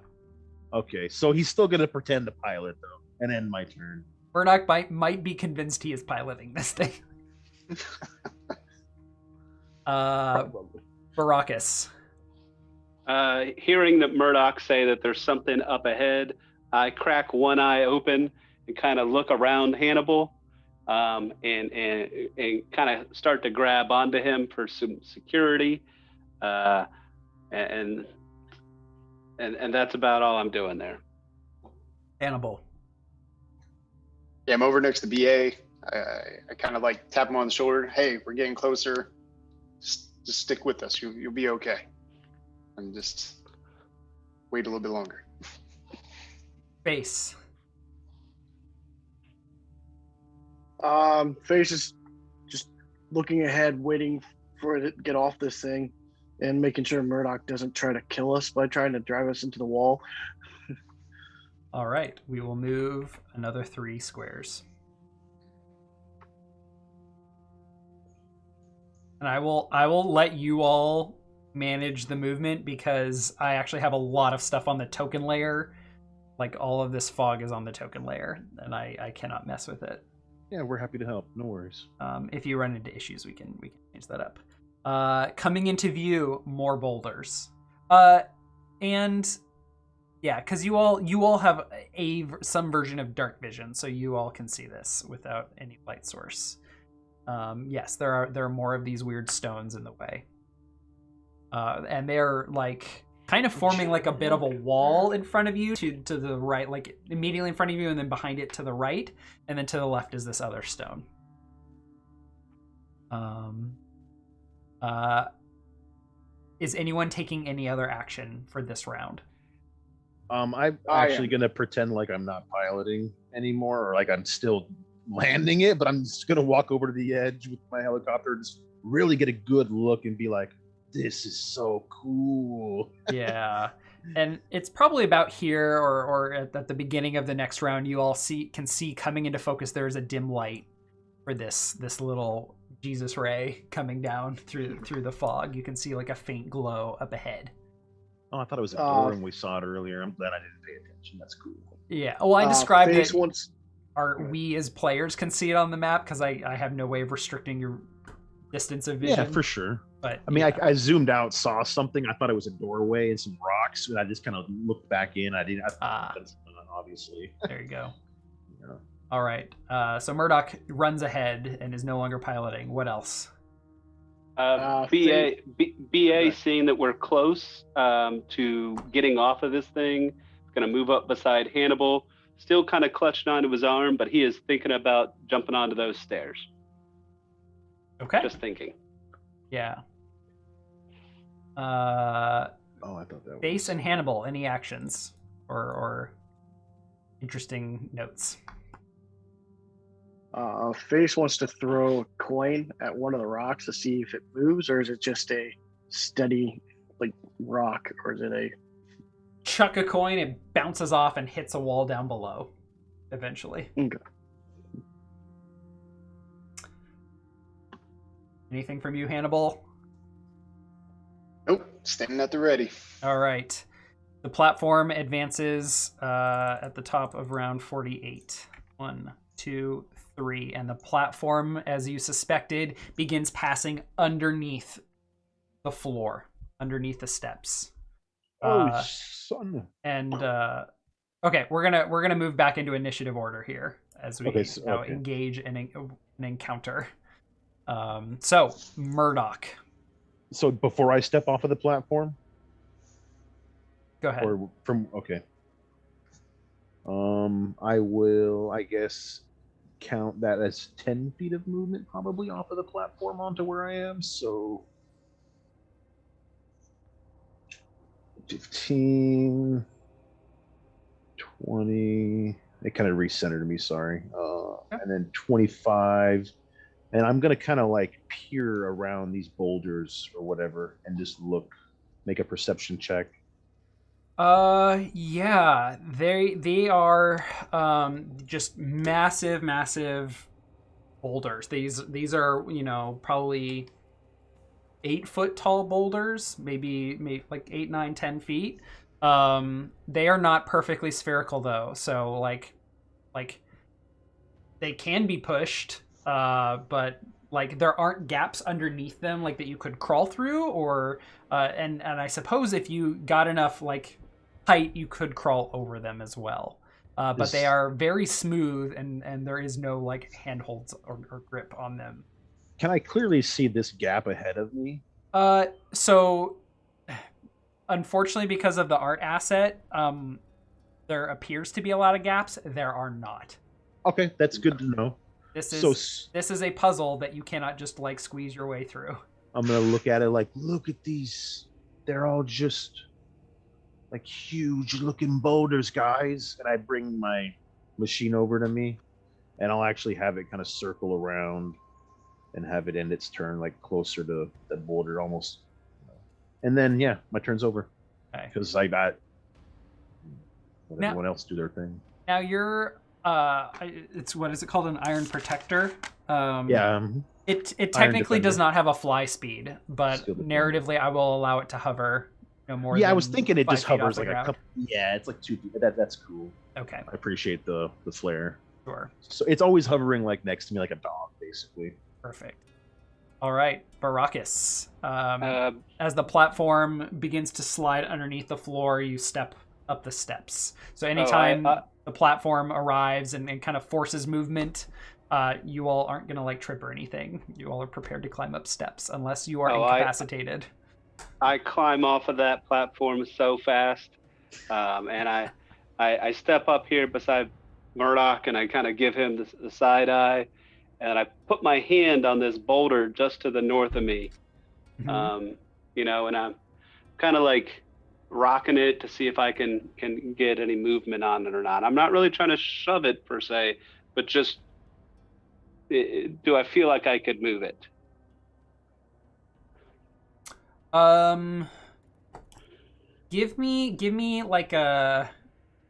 Okay, so he's still going to pretend to pilot, though, and end my turn. Murdoch might be convinced he is piloting this thing. Baracus. Hearing that Murdoch say that there's something up ahead, I crack one eye open and kind of look around Hannibal. And kind of start to grab onto him for some security, and that's about all I'm doing there. Hannibal. Yeah, I'm over next to BA. I kind of like tap him on the shoulder. Hey, we're getting closer. Just stick with us. You'll be okay. And just wait a little bit longer. Base. Face is just looking ahead, waiting for it to get off this thing. and making sure Murdoch doesn't try to kill us by trying to drive us into the wall. All right, we will move another 3 squares. And I will let you all manage the movement because I actually have a lot of stuff on the token layer. Like all of this fog is on the token layer, and I cannot mess with it. Yeah, we're happy to help. No worries. If you run into issues, we can change that up. Coming into view, more boulders. And yeah, because you all have some version of dark vision, so you all can see this without any light source. Yes, there are more of these weird stones in the way, and they're like kind of forming like a bit of a wall in front of you to the right, like immediately in front of you, and then behind it to the right, and then to the left is this other stone. Is anyone taking any other action for this round? I'm actually gonna pretend like I'm not piloting anymore, or like I'm still landing it, but I'm just gonna walk over to the edge with my helicopter and just really get a good look and be like, this is so cool. Yeah. And it's probably about here or at the beginning of the next round, you all can see coming into focus there is a dim light for this little Jesus ray coming down through the fog. You can see like a faint glow up ahead. Oh, I thought it was a door and we saw it earlier. I'm glad I didn't pay attention. That's cool. Yeah. Well, I described it. Once... We as players can see it on the map because I have no way of restricting your distance of vision. Yeah, for sure. But I mean, yeah. I zoomed out, saw something. I thought it was a doorway and some rocks, and I just kind of looked back in. Obviously. There you go. Yeah. All right. So Murdoch runs ahead and is no longer piloting. What else? BA, seeing that we're close to getting off of this thing, going to move up beside Hannibal, still kind of clutching onto his arm, but he is thinking about jumping onto those stairs. Okay. Just thinking. Yeah. I thought that was... Base and Hannibal, any actions or interesting notes? Face wants to throw a coin at one of the rocks to see if it moves, or is it just a steady like rock, or is it a... Chuck a coin, it bounces off and hits a wall down below eventually. Okay. Anything from you, Hannibal? Nope, standing at the ready. All right. The platform advances at the top of round 48. 1, 2, 3. And the platform, as you suspected, begins passing underneath the floor, underneath the steps. Son. And okay, we're gonna move back into initiative order here as we engage in an encounter. So Murdoch. So before I step off of the platform? Go ahead. Or from okay. I will, I guess, count that as 10 feet of movement probably off of the platform onto where I am. So 15, 20. It kind of recentered me, sorry. And then 25. And I'm going to kind of like peer around these boulders or whatever and just look, make a perception check. Yeah, they are just massive boulders. These are, probably 8-foot tall boulders, maybe like 8, 9, 10 feet. They are not perfectly spherical though, so like they can be pushed, but like there aren't gaps underneath them like that you could crawl through, or and I suppose if you got enough like height, you could crawl over them as well. But they are very smooth, and there is no like handholds or grip on them. Can I clearly see this gap ahead of me? So unfortunately, because of the art asset, there appears to be a lot of gaps. There are not. Okay, that's good to know. This is a puzzle that you cannot just like squeeze your way through. I'm gonna look at it like, look at these. They're all just like huge looking boulders, guys. And I bring my machine over to me, and I'll actually have it kind of circle around and have it end its turn like closer to the boulder, almost And then yeah, my turn's over Okay. because I got let Now- everyone else do their thing. Now you're it's what is it called, an iron protector? Yeah. It technically does defender. not have a fly speed, but Still defender. narratively I will allow it to hover no more Yeah, I than was thinking it 5 just feet off hovers the like a ground. couple. Yeah, it's like 2 feet. That's cool. Okay, I appreciate the flare. sure. So it's always hovering like next to me like a dog, basically. Perfect. All right, Baracus. Uh, As the platform begins to slide underneath the floor, you step up the steps. So anytime the platform arrives and kind of forces movement, you all aren't going to like trip or anything. You all are prepared to climb up steps unless you are incapacitated. I climb off of that platform so fast, and I step up here beside Murdoch, and I kind of give him the side eye, and I put my hand on this boulder just to the north of me, Mhm. and I'm kind of like rocking it to see if I can get any movement on it or not. I'm not really trying to shove it per se, but just do I feel like I could move it? Give me like a.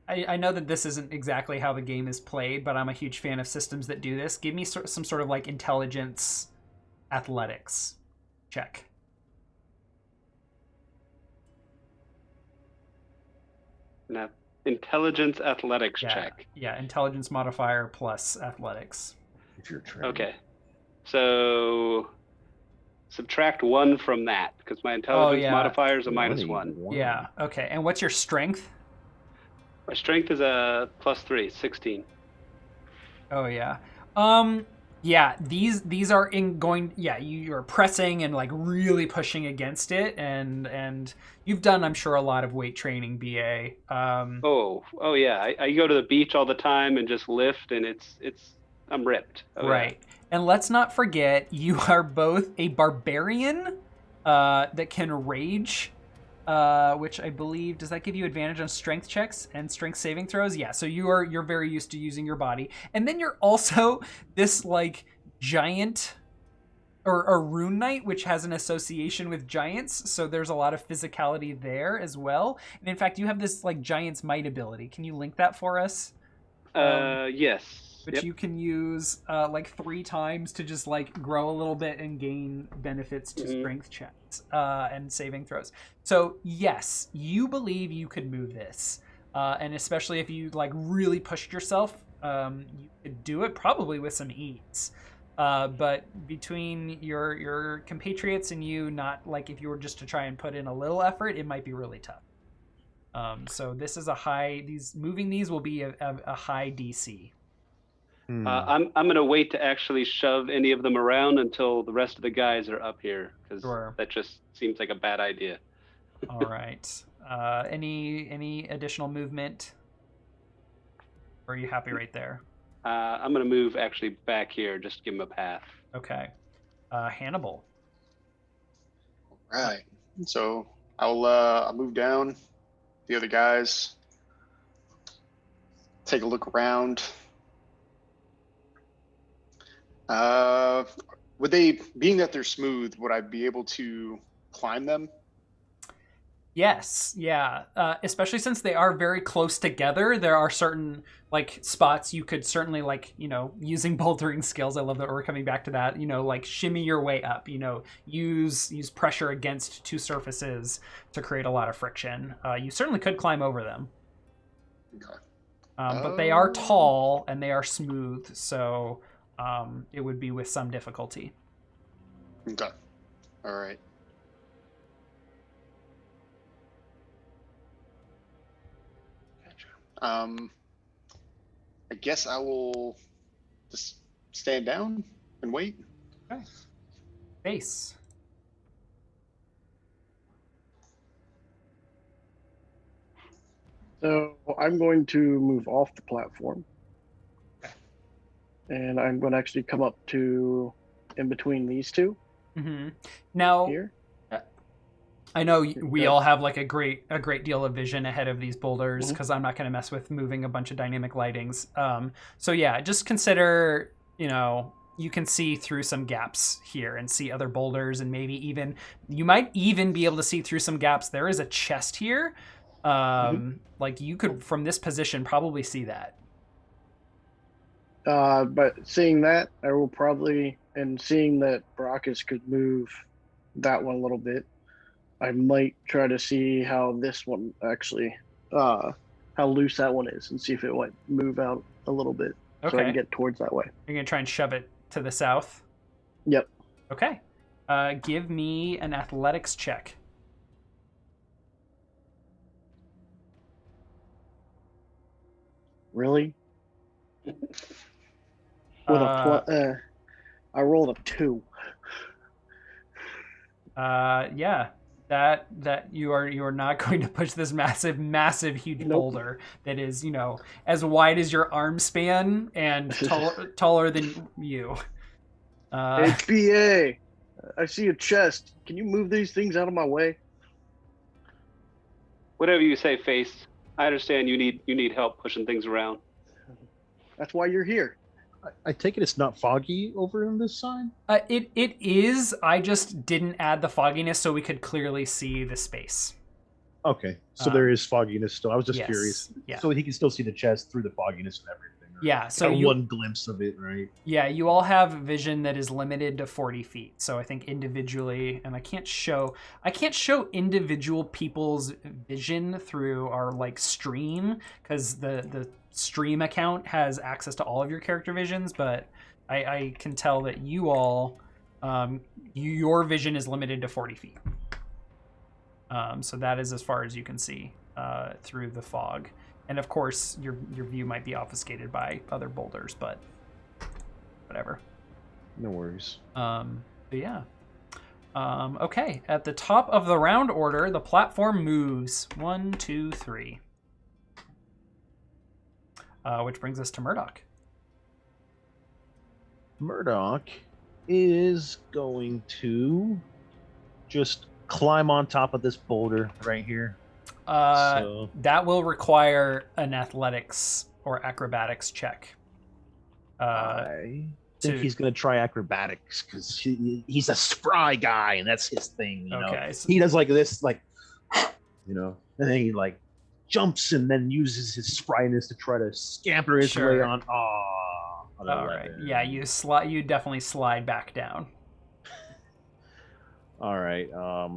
I know that this isn't exactly how the game is played, but I'm a huge fan of systems that do this. Give me some sort of like intelligence, athletics check. Now, intelligence athletics Yeah, check. yeah, intelligence modifier plus athletics. If you're trained. Okay. So subtract 1 from that because my intelligence yeah. modifier is a -1. Yeah, okay. And what's your strength? My strength is a +3, 16. Oh yeah. Yeah, these are you're pressing and like really pushing against it, and you've done, I'm sure, a lot of weight training, BA. Oh yeah. I go to the beach all the time and just lift, and I'm ripped. Oh, right. And let's not forget, you are both a barbarian that can rage, which I believe, does that give you advantage on strength checks and strength saving throws? Yeah, so you're very used to using your body. And then you're also this like giant or a rune knight, which has an association with giants, so there's a lot of physicality there as well. And in fact, you have this like giant's might ability. Can you link that for us? Yes. Which Yep. you can use like 3 times to just like grow a little bit and gain benefits to strength checks and saving throws. So yes, you believe you could move this, and especially if you like really pushed yourself, you could do it probably with some ease. But between your compatriots and you, not like if you were just to try and put in a little effort, it might be really tough. So this is moving these will be a high DC. I'm gonna wait to actually shove any of them around until the rest of the guys are up here because that just seems like a bad idea. All right. Any additional movement? Or are you happy right there? I'm gonna move actually back here, just give him a path. Okay. Hannibal. Right. So I'll move down. The other guys take a look around. Would they, being that they're smooth, would I be able to climb them? Yes, yeah. Especially since they are very close together, there are certain like spots you could certainly like, using bouldering skills. I love that we're coming back to that. Like shimmy your way up. Use pressure against 2 surfaces to create a lot of friction. You certainly could climb over them. Okay. But they are tall and they are smooth, so it would be with some difficulty. Okay. All right. I guess I will just stand down and wait. Okay. Base. So I'm going to move off the platform. And I'm going to actually come up to in between these 2 Mm-hmm. Now, here. I know we all have like a great deal of vision ahead of these boulders because I'm not going to mess with moving a bunch of dynamic lightings. So yeah, just consider, you can see through some gaps here and see other boulders, and maybe even you might even be able to see through some gaps. There is a chest here. Like you could from this position probably see that. But seeing that, I will probably, and seeing that Baracus could move that one a little bit, I might try to see how this one actually, how loose that one is, and see if it might move out a little bit, so I can get towards that way. You're gonna try and shove it to the south? Yep. Okay. Give me an athletics check. Really? With I rolled a 2. Yeah. That you are not going to push this massive huge boulder that is, you know, as wide as your arm span and taller than you. Hey, BA, I see a chest. Can you move these things out of my way? Whatever you say, Face. I understand you need help pushing things around. That's why you're here. I take it it's not foggy over on this side? It is. I just didn't add the fogginess so we could clearly see the space. Okay, so there is fogginess still. I was just curious. Yeah. So he can still see the chest through the fogginess and everything. Right? Yeah, so one glimpse of it, right? Yeah, you all have vision that is limited to 40 feet. So I think individually, and I can't show individual people's vision through our like stream, because the stream account has access to all of your character visions, but I can tell that you all, your vision is limited to 40 feet. So that is as far as you can see through the fog. And of course, your view might be obfuscated by other boulders, but whatever. No worries. But yeah. Okay, at the top of the round order, the platform moves 1, 2, 3. Which brings us to Murdoch. Murdoch is going to just climb on top of this boulder right here. That will require an athletics or acrobatics check. I think he's going to try acrobatics because he's a spry guy and that's his thing. You know? So he does like this, like, you know, and then he like jumps and then uses his spryness to try to scamper his way on. All right. Yeah, you definitely slide back down. All right.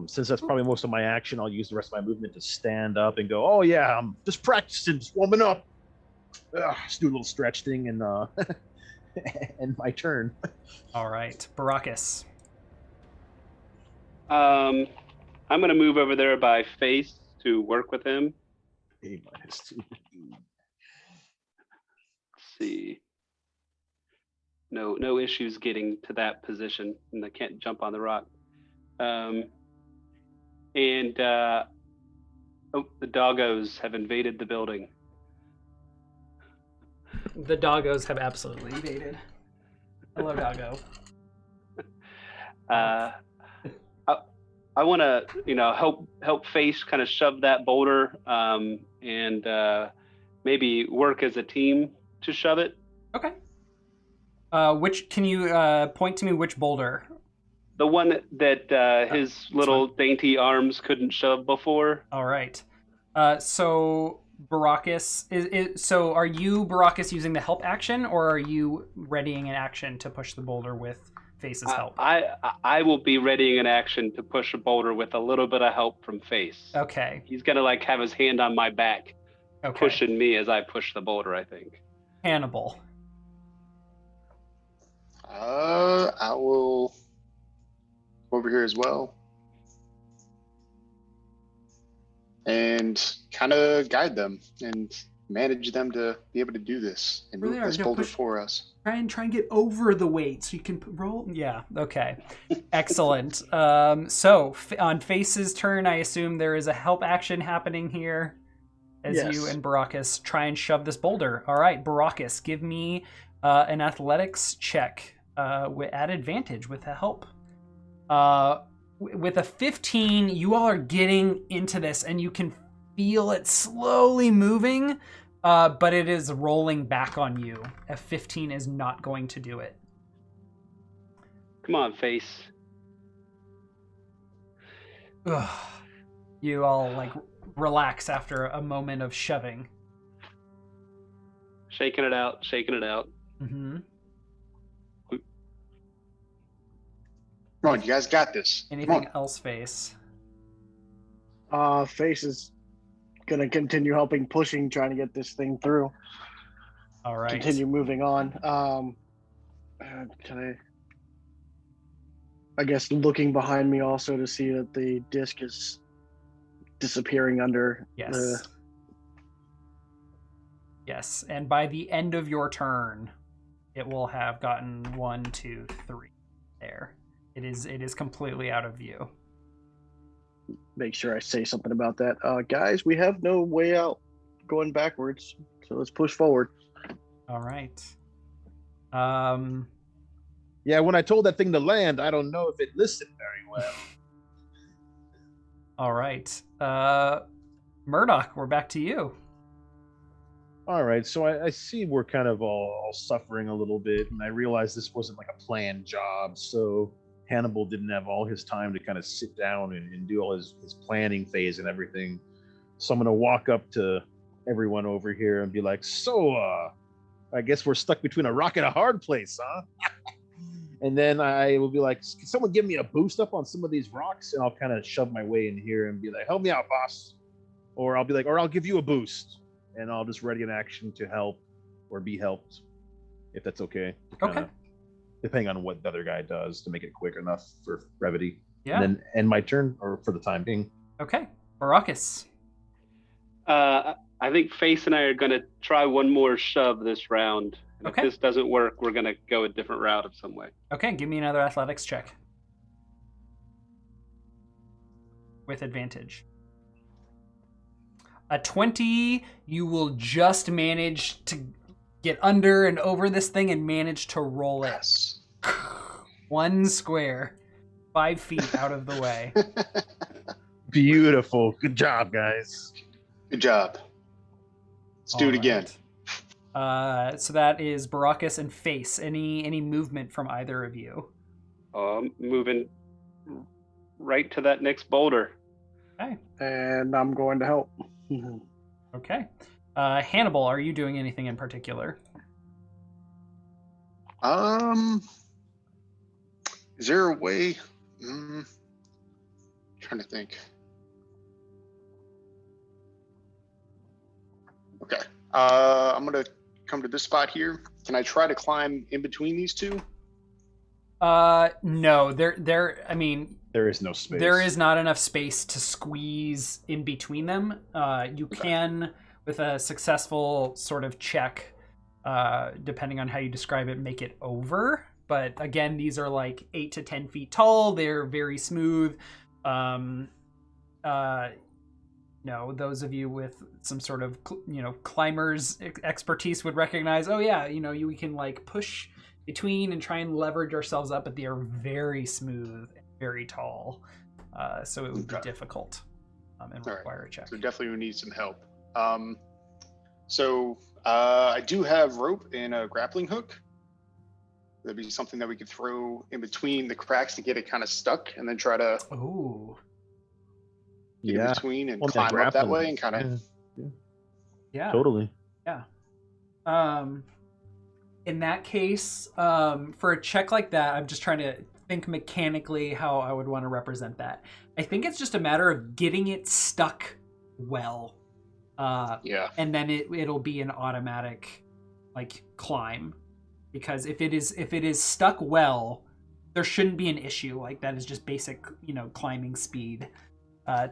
Since that's probably most of my action, I'll use the rest of my movement to stand up and go, oh, yeah, I'm just practicing, just warming up. Just do a little stretch thing and and my turn. All right. Baracus. I'm going to move over there by Face to work with him. A-2. Let's see. No issues getting to that position, and I can't jump on the rock. The doggos have invaded the building. The doggos have absolutely invaded. Hello, doggo. I want to, help Face kind of shove that boulder, and maybe work as a team to shove it. Okay. Which can you point to me? Which boulder? The one that his little dainty arms couldn't shove before. All right. So Baracus so are you, Baracus, using the help action, or are you readying an action to push the boulder with Face's help? I will be readying an action to push a boulder with a little bit of help from Face. Okay. He's gonna like have his hand on my back, pushing me as I push the boulder, I think. Hannibal. I will over here as well and kind of guide them and manage them to be able to do this and move this boulder for us. Try and get over the weight so you can roll. Yeah. Okay. Excellent. So on Face's turn, I assume there is a help action happening here as you and Baracus try and shove this boulder. All right, Baracus, give me an athletics check at advantage with the help. With a 15, you all are getting into this and you can feel it slowly moving, but it is rolling back on you. A 15 is not going to do it. Come on, face. Ugh. You all like relax after a moment of shoving. Shaking it out, shaking it out. Mm-hmm. Come on, you guys got this. Come Anything on. else, Face? Face is gonna continue helping, pushing, trying to get this thing through. All right. Continue moving on. Can I guess looking behind me also to see that the disc is disappearing under Yes. the. Yes, and by the end of your turn, it will have gotten 1, 2, 3 there. It is completely out of view. Make sure I say something about that. Guys, we have no way out going backwards, so let's push forward. All right. Yeah, when I told that thing to land, I don't know if it listened very well. All right. Murdoch, we're back to you. All right, so I see we're kind of all suffering a little bit, and I realize this wasn't like a planned job, so Hannibal didn't have all his time to kind of sit down and do all his planning phase and everything. So I'm going to walk up to everyone over here and be like, so, I guess we're stuck between a rock and a hard place, huh? And then I will be like, can someone give me a boost up on some of these rocks? And I'll kind of shove my way in here and be like, help me out, boss. Or I'll be like, or I'll give you a boost. And I'll just ready an action to help or be helped, if that's okay. Okay. Depending on what the other guy does to make it quick enough for brevity. Yeah. And then end my turn, or for the time being. Okay. Baracus. I think Face and I are going to try one more shove this round. And Okay. If this doesn't work, we're going to go a different route of some way. Okay, give me another athletics check. With advantage. A 20, you will just manage to get under and over this thing and manage to roll it. Yes. 1 square. 5 feet out of the way. Beautiful. Good job, guys. Good job. Let's do it again. Right. So that is Baracus and Face. Any movement from either of you? Moving right to that next boulder. Okay. And I'm going to help. Okay. Hannibal, are you doing anything in particular? Is there a way? Trying to think. Okay. I'm gonna come to this spot here. Can I try to climb in between these two? No. I mean, There is no space. there is not enough space to squeeze in between them. You can, with a successful sort of check, depending on how you describe it, make it over. But again, these are like 8 to 10 feet tall. They're very smooth. No, those of you with some sort of, climber's expertise would recognize, oh yeah, we can like push between and try and leverage ourselves up, but they are very smooth and very tall. So it would be difficult and require a check. So definitely we need some help. I do have rope and a grappling hook. That'd be something that we could throw in between the cracks to get it kind of stuck, and then try to get in between and climb up that way and kind of. Yeah. Totally. Yeah. In that case, for a check like that, I'm just trying to think mechanically how I would want to represent that. I think it's just a matter of getting it stuck well. And then it'll be an automatic climb, because if it is stuck well, there shouldn't be an issue. Like, that is just basic, climbing speed.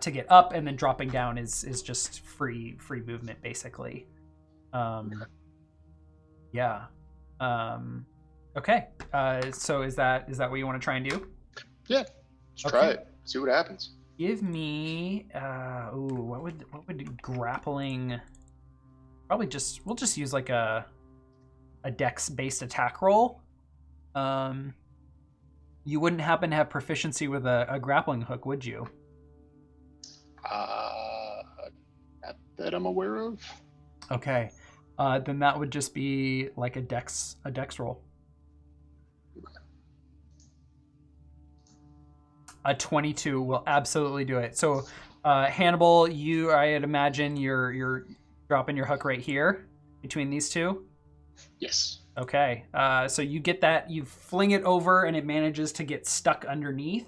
To get up, and then dropping down is just free movement, basically. Yeah. Okay. So is that what you want to try and do? Yeah. Let's try it. See what happens. Give me what would grappling? Probably we'll just use like a dex based attack roll. You wouldn't happen to have proficiency with a grappling hook, would you? Not that I'm aware of. Okay. Then that would just be like a dex roll. A 22 will absolutely do it. So, Hannibal, I'd imagine you're dropping your hook right here between these two. Yes. Okay. So you get that, you fling it over, and it manages to get stuck underneath.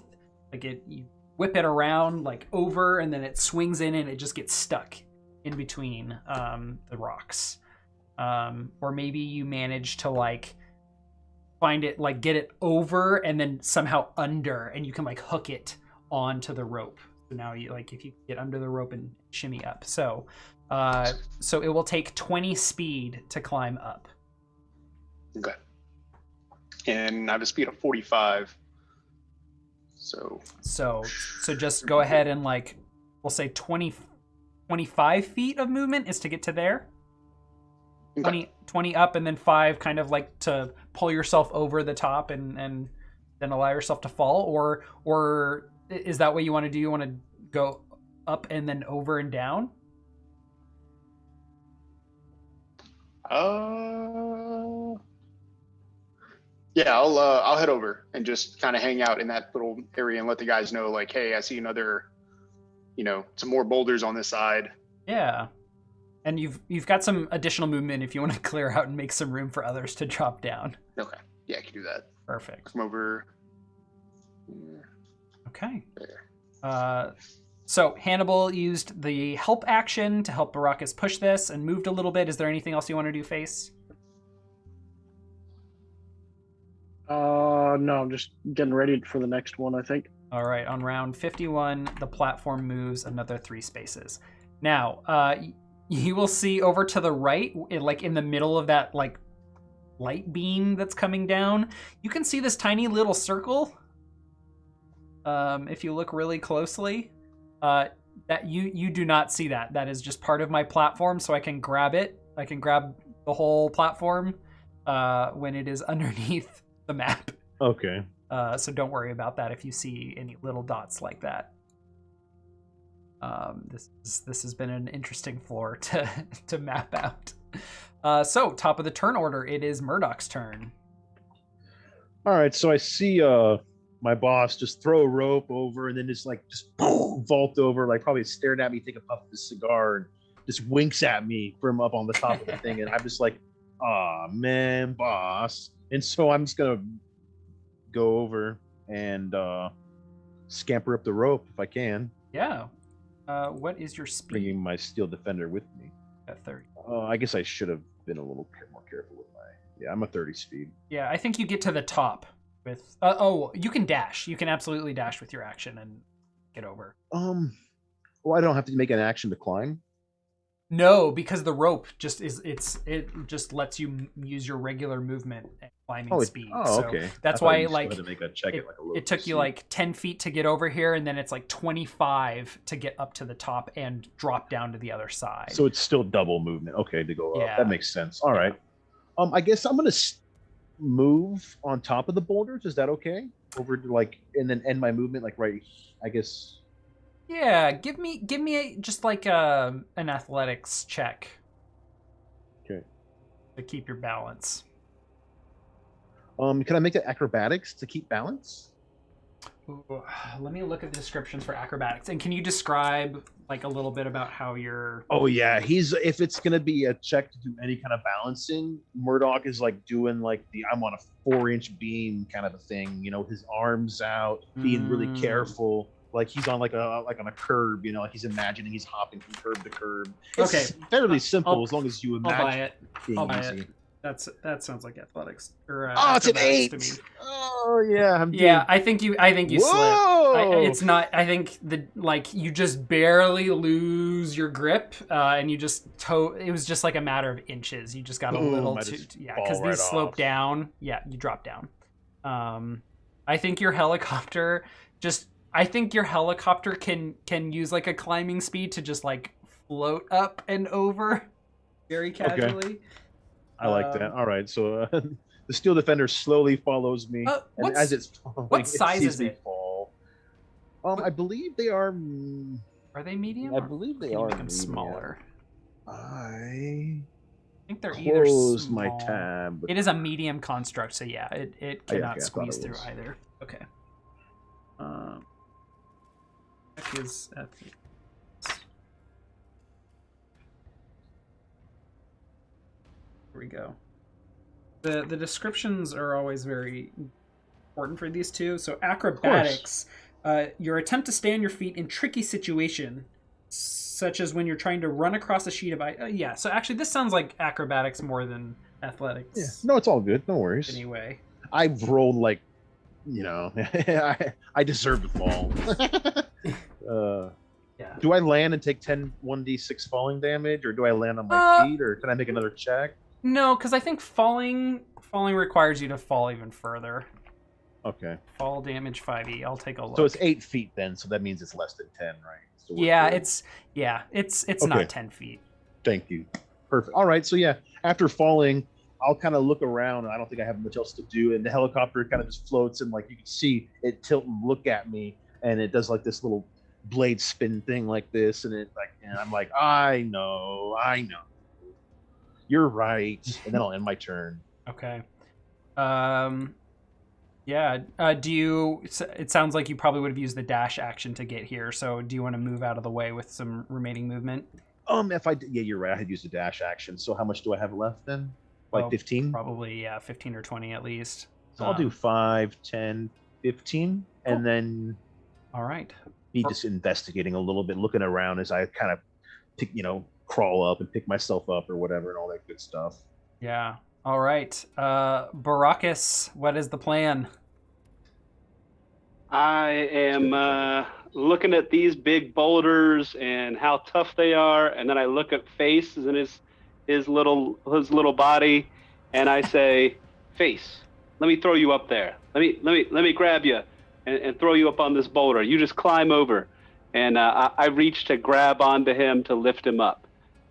Like you whip it around like over, and then it swings in, and it just gets stuck in between the rocks. Or maybe you manage to like find it, like get it over, and then somehow under, and you can like hook it onto the rope. So now you like if you get under the rope and shimmy up. So it will take 20 speed to climb up. Okay. And I have a speed of 45. So just go ahead and like we'll say 25 feet of movement is to get to there. okay. 20 up, and then 5 kind of like to pull yourself over the top and then allow yourself to fall, or is that what you want to do? You want to go up and then over and down? Yeah, I'll head over and just kind of hang out in that little area and let the guys know, like, hey, I see another, some more boulders on this side. Yeah. And you've got some additional movement if you want to clear out and make some room for others to drop down. Okay. Yeah, I can do that. Perfect. Come over. Okay. There. So Hannibal used the help action to help Baracus push this and moved a little bit. Is there anything else you want to do, Face? No, I'm just getting ready for the next one, I think. All right, on round 51, the platform moves another 3 spaces. Now, you will see over to the right, like in the middle of that like light beam that's coming down, you can see this tiny little circle. If you look really closely, that you do not see that. That is just part of my platform, so I can grab it. I can grab the whole platform when it is underneath the map. Okay. So don't worry about that if you see any little dots like that. This has been an interesting floor to map out. So top of the turn order, it is Murdoch's turn. All right, so I see my boss just throw a rope over and then just boom, vault over, like probably stared at me, take a puff of his cigar, and just winks at me from up on the top of the thing, and I'm just like, "Aw, man, boss." And so I'm just gonna go over and scamper up the rope if I can. Yeah. What is your speed? Bringing my steel defender with me. At 30. I guess I should have been a little more careful with my. Yeah, I'm a 30 speed. Yeah, I think you get to the top with. You can dash. You can absolutely dash with your action and get over. Well, I don't have to make an action to climb. No, because the rope just it just lets you use your regular movement and climbing speed. Oh, okay. So that's why like to make a check it took you like 10 feet to get over here, and then it's like 25 to get up to the top and drop down to the other side. So it's still double movement. Okay, to go Yeah. up. That makes sense. All right. I guess I'm gonna move on top of the boulders. Is that okay? Over to like, and then end my movement like right. I guess. Yeah, give me just like an athletics check. Okay. To keep your balance. Can I make it acrobatics to keep balance? Ooh, let me look at the descriptions for acrobatics. And can you describe like a little bit about how you're... Oh yeah, if it's gonna be a check to do any kind of balancing, Murdoch is like doing like I'm on a 4-inch beam kind of a thing, his arms out, being really careful. Like he's on like on a curb, like he's imagining he's hopping from curb to curb. It's fairly simple as long as you imagine. I'll buy it. I'll buy it. That sounds like athletics. Or, it's an 8. To me. Oh yeah, I think you slip. It's not. I think you just barely lose your grip, and you just it was just like a matter of inches. You just got a little too. Yeah, because these slope down. Yeah, you drop down. I think your helicopter can use like a climbing speed to just like float up and over very casually. Okay. I like that. All right, so the steel defender slowly follows me, and as it's falling, what size is it? Fall. I believe they are. Are they medium? I believe they are. Make them smaller. I think they're either small. My tab. It is a medium construct, so yeah, it cannot squeeze through either. Okay. check his athletics. Here we go. The descriptions are always very important for these two. So acrobatics, your attempt to stay on your feet in tricky situation, such as when you're trying to run across a sheet of ice. Yeah, so actually this sounds like acrobatics more than athletics. Yeah. No, it's all good. No worries. Anyway. I've rolled like, I deserve to fall. Yeah. Do I land and take 1d6 falling damage, or do I land on my feet, or can I make another check? No, because I think falling requires you to fall even further. Okay. Fall damage 5e. I'll take a look. So it's 8 feet then, so that means it's less than 10, right? So yeah, good. it's Okay. not 10 feet. Thank you. Perfect. All right, so yeah, after falling, I'll kind of look around, and I don't think I have much else to do, and the helicopter kind of just floats, and like you can see it tilt and look at me, and it does like this little blade spin thing like this, and I'm like, I know. You're right. And then I'll end my turn. Okay. Yeah. It sounds like you probably would have used the dash action to get here. So do you want to move out of the way with some remaining movement? If I did, yeah, you're right. I had used the dash action. So how much do I have left then? Like 15? Probably, yeah, 15 or 20 at least. So I'll do 5, 10, 15, cool. and then all right. Be just investigating a little bit, looking around as I kind of pick, crawl up and pick myself up or whatever and all that good stuff. Yeah. All right. Baracus, what is the plan? I am looking at these big boulders and how tough they are, and then I look at Face and his little body, and I say, Face, let me throw you up there. Let me grab you and throw you up on this boulder. You just climb over. And I reach to grab onto him to lift him up.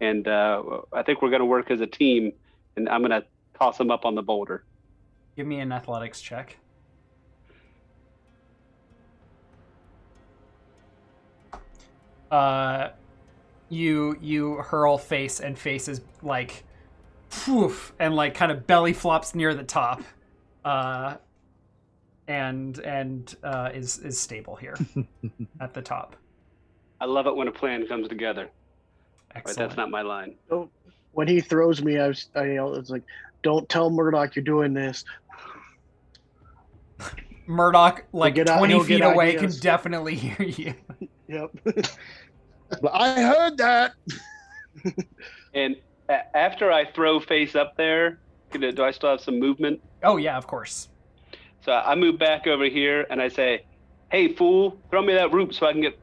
And I think we're going to work as a team, and I'm going to toss him up on the boulder. Give me an athletics check. You hurl Face, and Face is like, poof, and like kind of belly flops near the top, and is stable here at the top. I love it when a plan comes together. Excellent. Right, that's not my line. Oh, when he throws me, I yell, it's like, "Don't tell Murdoch you're doing this." Murdoch, like 20 feet away, ideas. can definitely hear you. Yep. I heard that. And after I throw Face up there, do I still have some movement? Oh yeah, of course. So I move back over here and I say, "Hey fool, throw me that rope so I can get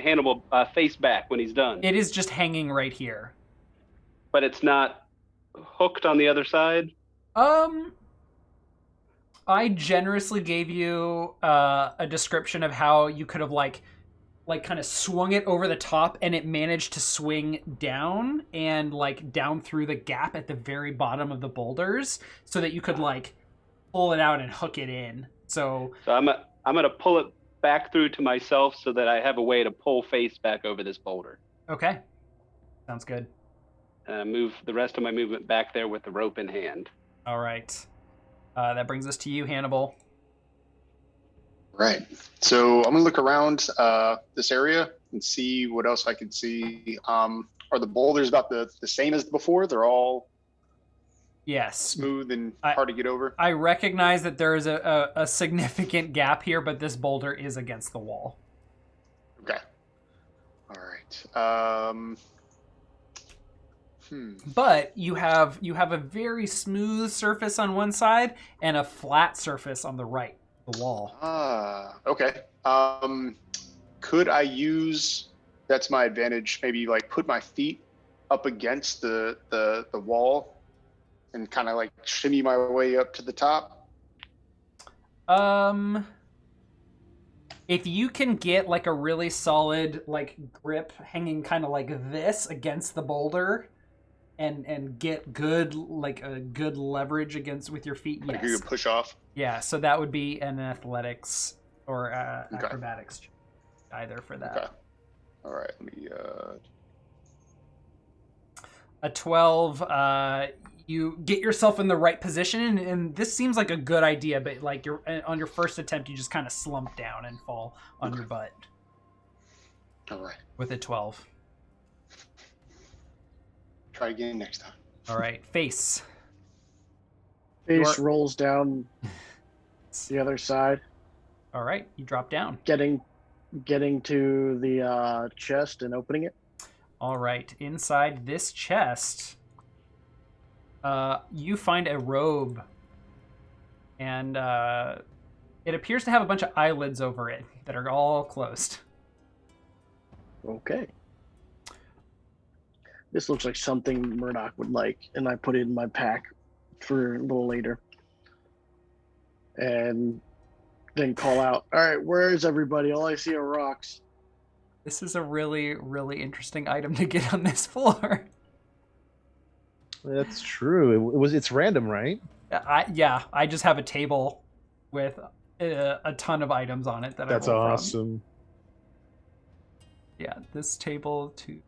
Hannibal Face back when he's done." It is just hanging right here. But it's not hooked on the other side? I generously gave you a description of how you could have like kind of swung it over the top, and it managed to swing down and like down through the gap at the very bottom of the boulders, so that you could like pull it out and hook it in. So I'm gonna pull it back through to myself so that I have a way to pull Face back over this boulder. Okay, sounds good. And move the rest of my movement back there with the rope in hand. All right, that brings us to you, Hannibal. Right. So I'm gonna look around this area and see what else I can see. Are the boulders about the same as before? They're all Yes. smooth and hard to get over? I recognize that there is a significant gap here, but this boulder is against the wall. Okay. All right. But you have a very smooth surface on one side and a flat surface on the right, the wall. Okay. Could I use, that's my advantage, maybe like put my feet up against the wall and kind of like shimmy my way up to the top? If you can get like a really solid like grip hanging kind of like this against the boulder and get good like a good leverage against with your feet, yes. Like you could push off? Yeah, so that would be an athletics or acrobatics either for that. Okay. All right, let me A 12, you get yourself in the right position, and this seems like a good idea, but like on your first attempt, you just kind of slump down and fall on your butt. All right. with a 12. Try again next time. All right, face. Face You're- rolls down the other side, All right, you drop down. getting to the chest and opening it. All right, inside this chest, you find a robe, and it appears to have a bunch of eyelids over it that are all closed. Okay. This looks like something Murdoch would like, and I put it in my pack for a little later. And then call out, all right, where is everybody? All I see are rocks. This is a really, really interesting item to get on this floor. That's true. It's random, right? I just have a table with a ton of items on it that That's I rolled from. awesome. Yeah, this table, 2,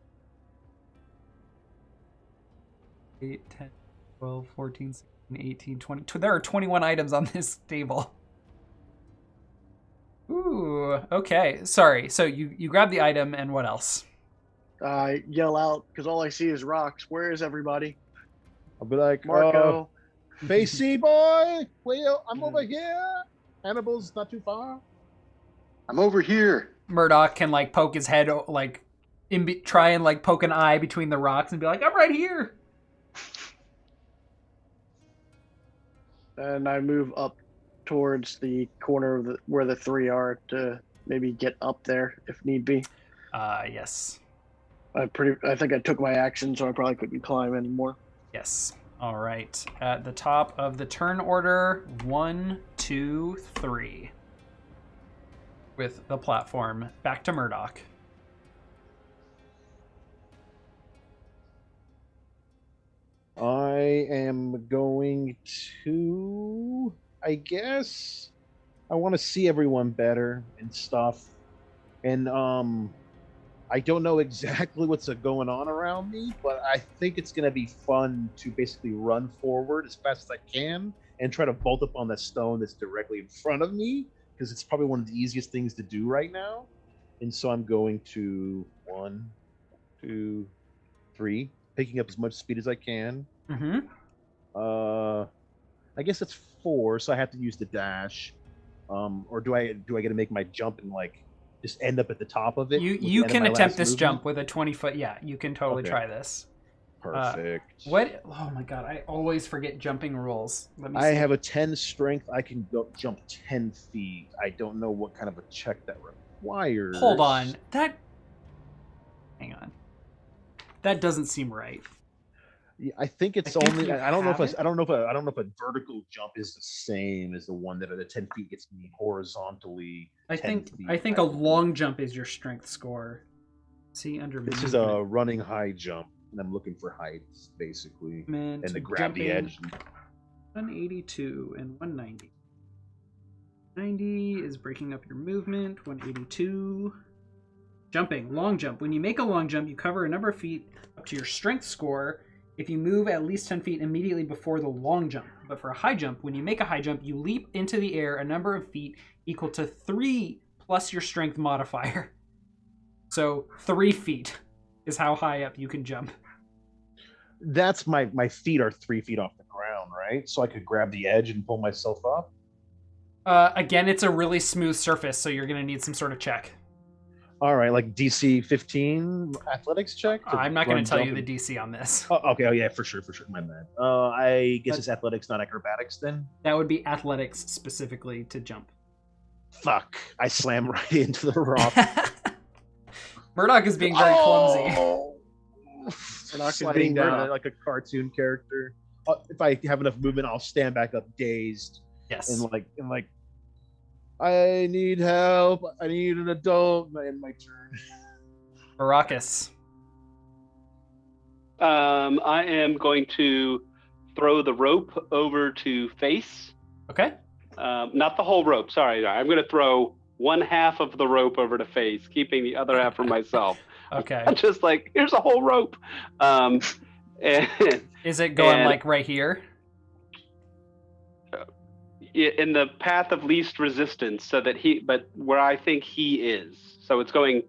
8, 10, 12, 14, 16, 18, 20. There are 21 items on this table. Ooh, okay. Sorry. So you grab the item, and what else? I yell out, because all I see is rocks. Where is everybody? I'll be like, Marco. Facey boy, well, I'm over here. Hannibal's not too far. I'm over here. Murdoch can like poke his head, like try and like poke an eye between the rocks and be like, "I'm right here." And I move up towards the corner of where the 3 are to maybe get up there if need be. Yes. I think I took my action, so I probably couldn't climb anymore. Yes. All right. At the top of the turn order, 1, 2, 3. With the platform back to Murdoch. I am going to, I guess, I want to see everyone better and stuff. And I don't know exactly what's going on around me, but I think it's going to be fun to basically run forward as fast as I can and try to bolt up on that stone that's directly in front of me, because it's probably one of the easiest things to do right now. And so I'm going to 1, 2, 3, picking up as much speed as I can. Mm-hmm. I guess it's 4, so I have to use the dash. Or do I get to make my jump and like just end up at the top of it? You can attempt this movement? jump with a 20-foot. Yeah, you can totally try this. Perfect. What? Oh my god, I always forget jumping rules. Let me I see. have a 10 strength. I can jump 10 feet. I don't know what kind of a check that requires. Hold on. Hang on. That doesn't seem right. Yeah, I think it's I think only. you I don't know if have it. I don't know if a vertical jump is the same as the one that at the 10 feet gets me horizontally. I 10 think feet. a long jump is your strength score. See under This is movement. a running high jump, and I'm looking for heights basically, and to grab the edge. 182 and 190. 90 is breaking up your movement. 182. Jumping, long jump. When you make a long jump, you cover a number of feet up to your strength score if you move at least 10 feet immediately before the long jump. But for a high jump, when you make a high jump, you leap into the air a number of feet equal to 3 plus your strength modifier. So 3 feet is how high up you can jump. That's my feet are 3 feet off the ground, right? So I could grab the edge and pull myself up. Again, it's a really smooth surface, so you're going to need some sort of check. All right, like DC 15 athletics check. I'm not going to tell you the DC on this. Oh, okay. Oh, yeah, for sure. My bad. I guess it's athletics, not acrobatics, then. That would be athletics specifically to jump. Fuck! I slam right into the rock. Murdoch is being very clumsy. Murdoch is Sliding being down Murdoch. like a cartoon character. If I have enough movement, I'll stand back up, dazed, Yes. and like. I need help. I need an adult. In my turn. Baracus. I am going to throw the rope over to Face. Okay. Not the whole rope. Sorry. I'm going to throw one half of the rope over to Face, keeping the other half for myself. Okay. I'm just like, here's a whole rope. And Is it going and- like right here? in the path of least resistance, so that but where I think he is. So it's going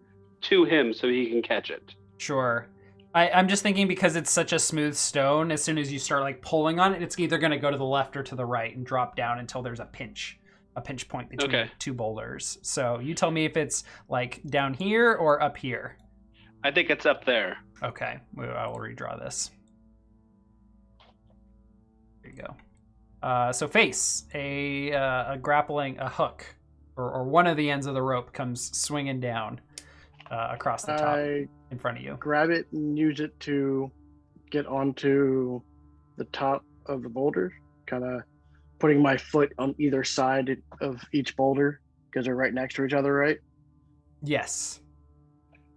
to him so he can catch it. Sure. I'm just thinking because it's such a smooth stone, as soon as you start like pulling on it, it's either going to go to the left or to the right and drop down until there's a pinch point between the two boulders. So you tell me if it's like down here or up here. I think it's up there. Okay, I will redraw this. There you go. So face, a grappling, a hook, or one of the ends of the rope comes swinging down across the top in front of you. Grab it and use it to get onto the top of the boulder, kind of putting my foot on either side of each boulder because they're right next to each other, right? Yes.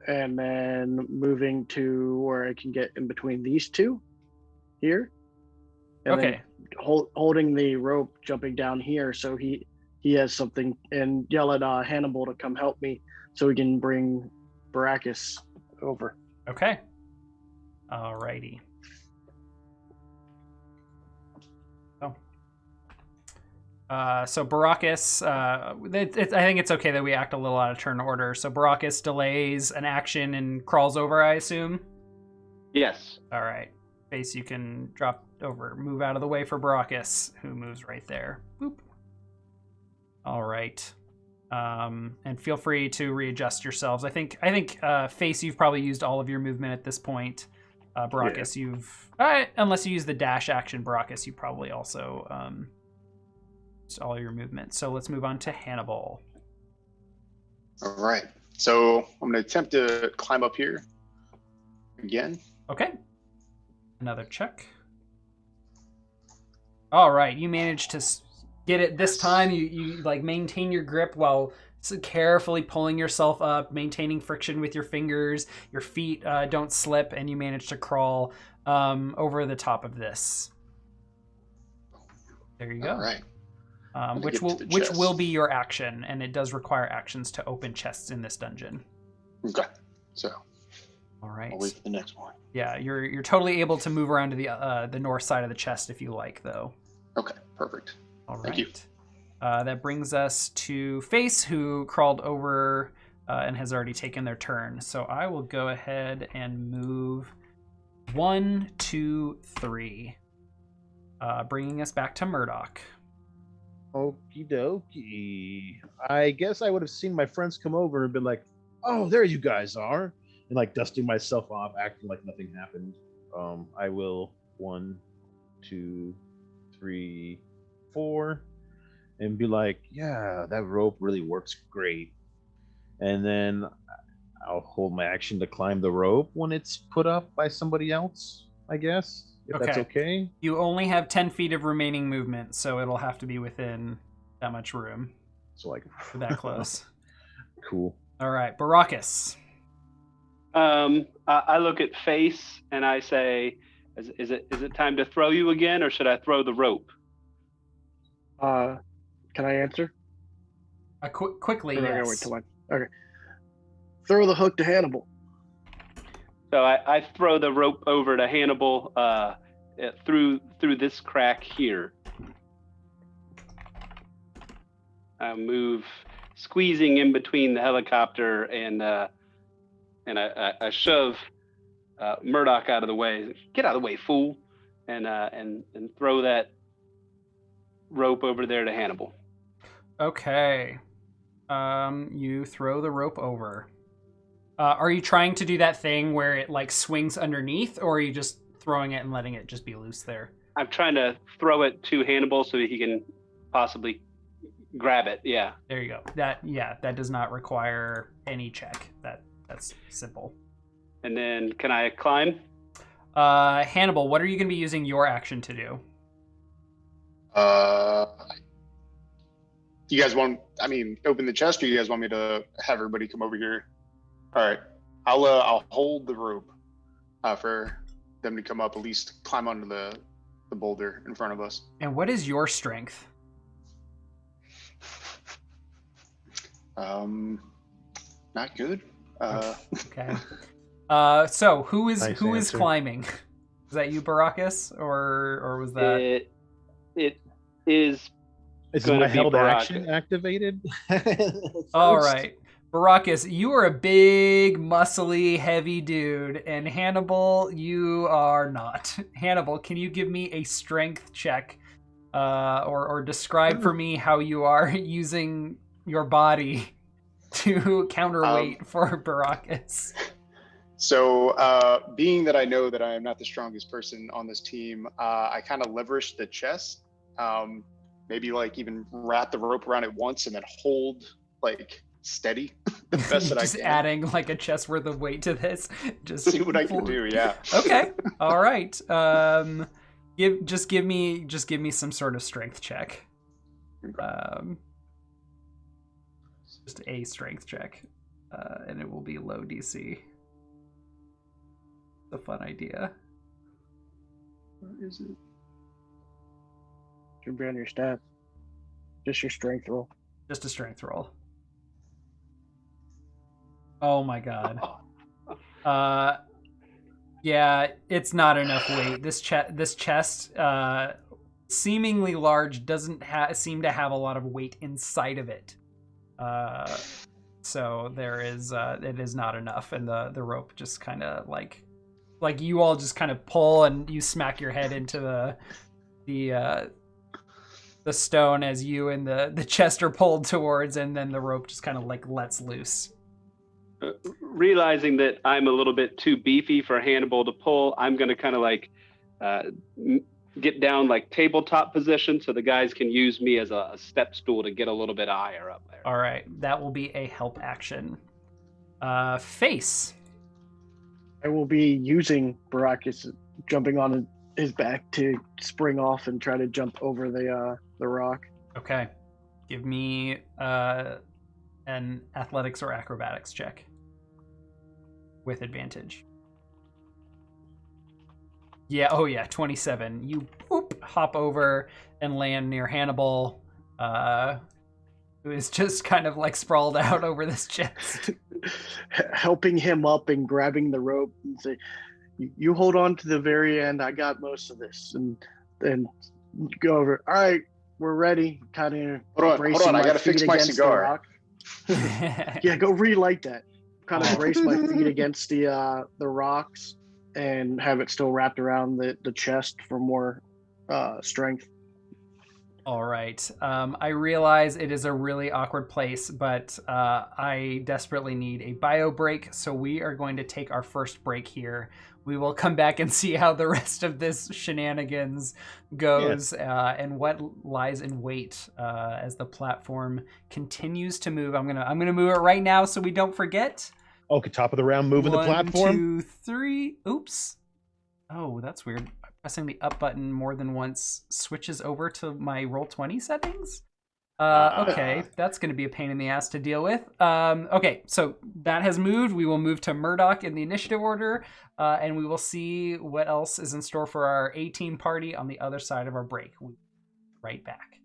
And then moving to where I can get in between these two here. And okay. Holding the rope, jumping down here so he has something, and yell at Hannibal to come help me so we can bring Baracus over. Okay. Alrighty. So Baracus, I think it's okay that we act a little out of turn order. So Baracus delays an action and crawls over, I assume? Yes. All right. Face, you can drop over, move out of the way for Baracus, who moves right there. Boop. All right. And feel free to readjust yourselves. I think Face, you've probably used all of your movement at this point. Baracus, you've unless you use the dash action, Baracus, you probably also used all your movement. So let's move on to Hannibal. All right. So I'm going to attempt to climb up here again. Okay. Another check. All right, you managed to get it this time. You like maintain your grip while carefully pulling yourself up, maintaining friction with your fingers. Your feet don't slip, and you manage to crawl over the top of this. There you go. All right. Which will be your action, and it does require actions to open chests in this dungeon. Okay. So. All right. I'll wait for the next one. Yeah, you're totally able to move around to the north side of the chest if you like, though. Okay, perfect. All right. Thank you. That brings us to Face, who crawled over and has already taken their turn. So I will go ahead and move 1, 2, 3, bringing us back to Murdoch. Okie dokie. I guess I would have seen my friends come over and been like, "Oh, there you guys are," and like dusting myself off, acting like nothing happened. I will 1, 2, 3, 4, and be like, "Yeah, that rope really works great." And then I'll hold my action to climb the rope when it's put up by somebody else, I guess. If that's okay. You only have 10 feet of remaining movement, so it'll have to be within that much room. So like that close. Cool. All right, Baracus. I look at Face and I say, "Is it time to throw you again, or should I throw the rope?" Can I answer? Quickly, Or yes. I gotta wait till okay. Throw the hook to Hannibal. So I throw the rope over to Hannibal through this crack here. I move, squeezing in between the helicopter, and I shove Murdoch out of the way. "Get out of the way, fool!" And throw that rope over there to Hannibal. Okay. You throw the rope over. Are you trying to do that thing where it like swings underneath, or are you just throwing it and letting it just be loose there? I'm trying to throw it to Hannibal so that he can possibly grab it. Yeah. There you go. That does not require any check. That's simple. And then can I climb? Hannibal, what are you going to be using your action to do? You guys want? Open the chest, or you guys want me to have everybody come over here? All right, I'll hold the rope for them to come up, at least climb onto the boulder in front of us. And what is your strength? Not good. Okay. So who is answer. climbing? Is that you, Baracus, or was that? It is. Is gonna my be held Baracus. action activated? All right. Baracus, you are a big, muscly, heavy dude, and Hannibal, you are not. Hannibal, can you give me a strength check, or describe for me how you are using your body to counterweight for Baracus? So, being that I know that I am not the strongest person on this team, I kind of leverage the chest. Maybe like even wrap the rope around it once and then hold like steady the best that I Just can. adding like a chest worth of weight to this. Just See what I can do. Yeah. Okay. All right. Just give me some sort of strength check. Just a strength check, and it will be low DC. It's a fun idea. Where is it? Should be on your stats. Just your strength roll. Just a strength roll. Oh my god. Yeah, it's not enough weight. This chest, seemingly large, doesn't seem to have a lot of weight inside of it. So there is, it is not enough, and the rope just kind of like you all just kind of pull, and you smack your head into the stone as you and the chest are pulled towards, and then the rope just kind of like lets loose. Realizing that I'm a little bit too beefy for Hannibal to pull, I'm going to kind of like get down like tabletop position so the guys can use me as a step stool to get a little bit higher up there. All right, that will be a help action. Face. I will be using Baracus jumping on his back to spring off and try to jump over the rock. Okay. Give me an athletics or acrobatics check with advantage. Yeah, oh yeah, 27. You hop over and land near Hannibal, who is just kind of like sprawled out over this chest. Helping him up and grabbing the rope and say, you hold on to the very end, I got most of this. And then go over, all right, we're ready. Kind of Hold on, I gotta fix my cigar. Yeah, go relight that. Kind of brace my feet against the rocks and have it still wrapped around the chest for more strength. All right. I realize it is a really awkward place, but I desperately need a bio break, so we are going to take our first break here. We will come back and see how the rest of this shenanigans goes, and what lies in wait as the platform continues to move. I'm gonna move it right now so we don't forget. Okay, top of the round, moving the platform. 1, 2, 3. Oops. Oh, that's weird. Pressing the up button more than once switches over to my Roll20 settings. Okay, that's going to be a pain in the ass to deal with. Okay, so that has moved. We will move to Murdoch in the initiative order, and we will see what else is in store for our A-team party on the other side of our break. We'll be right back.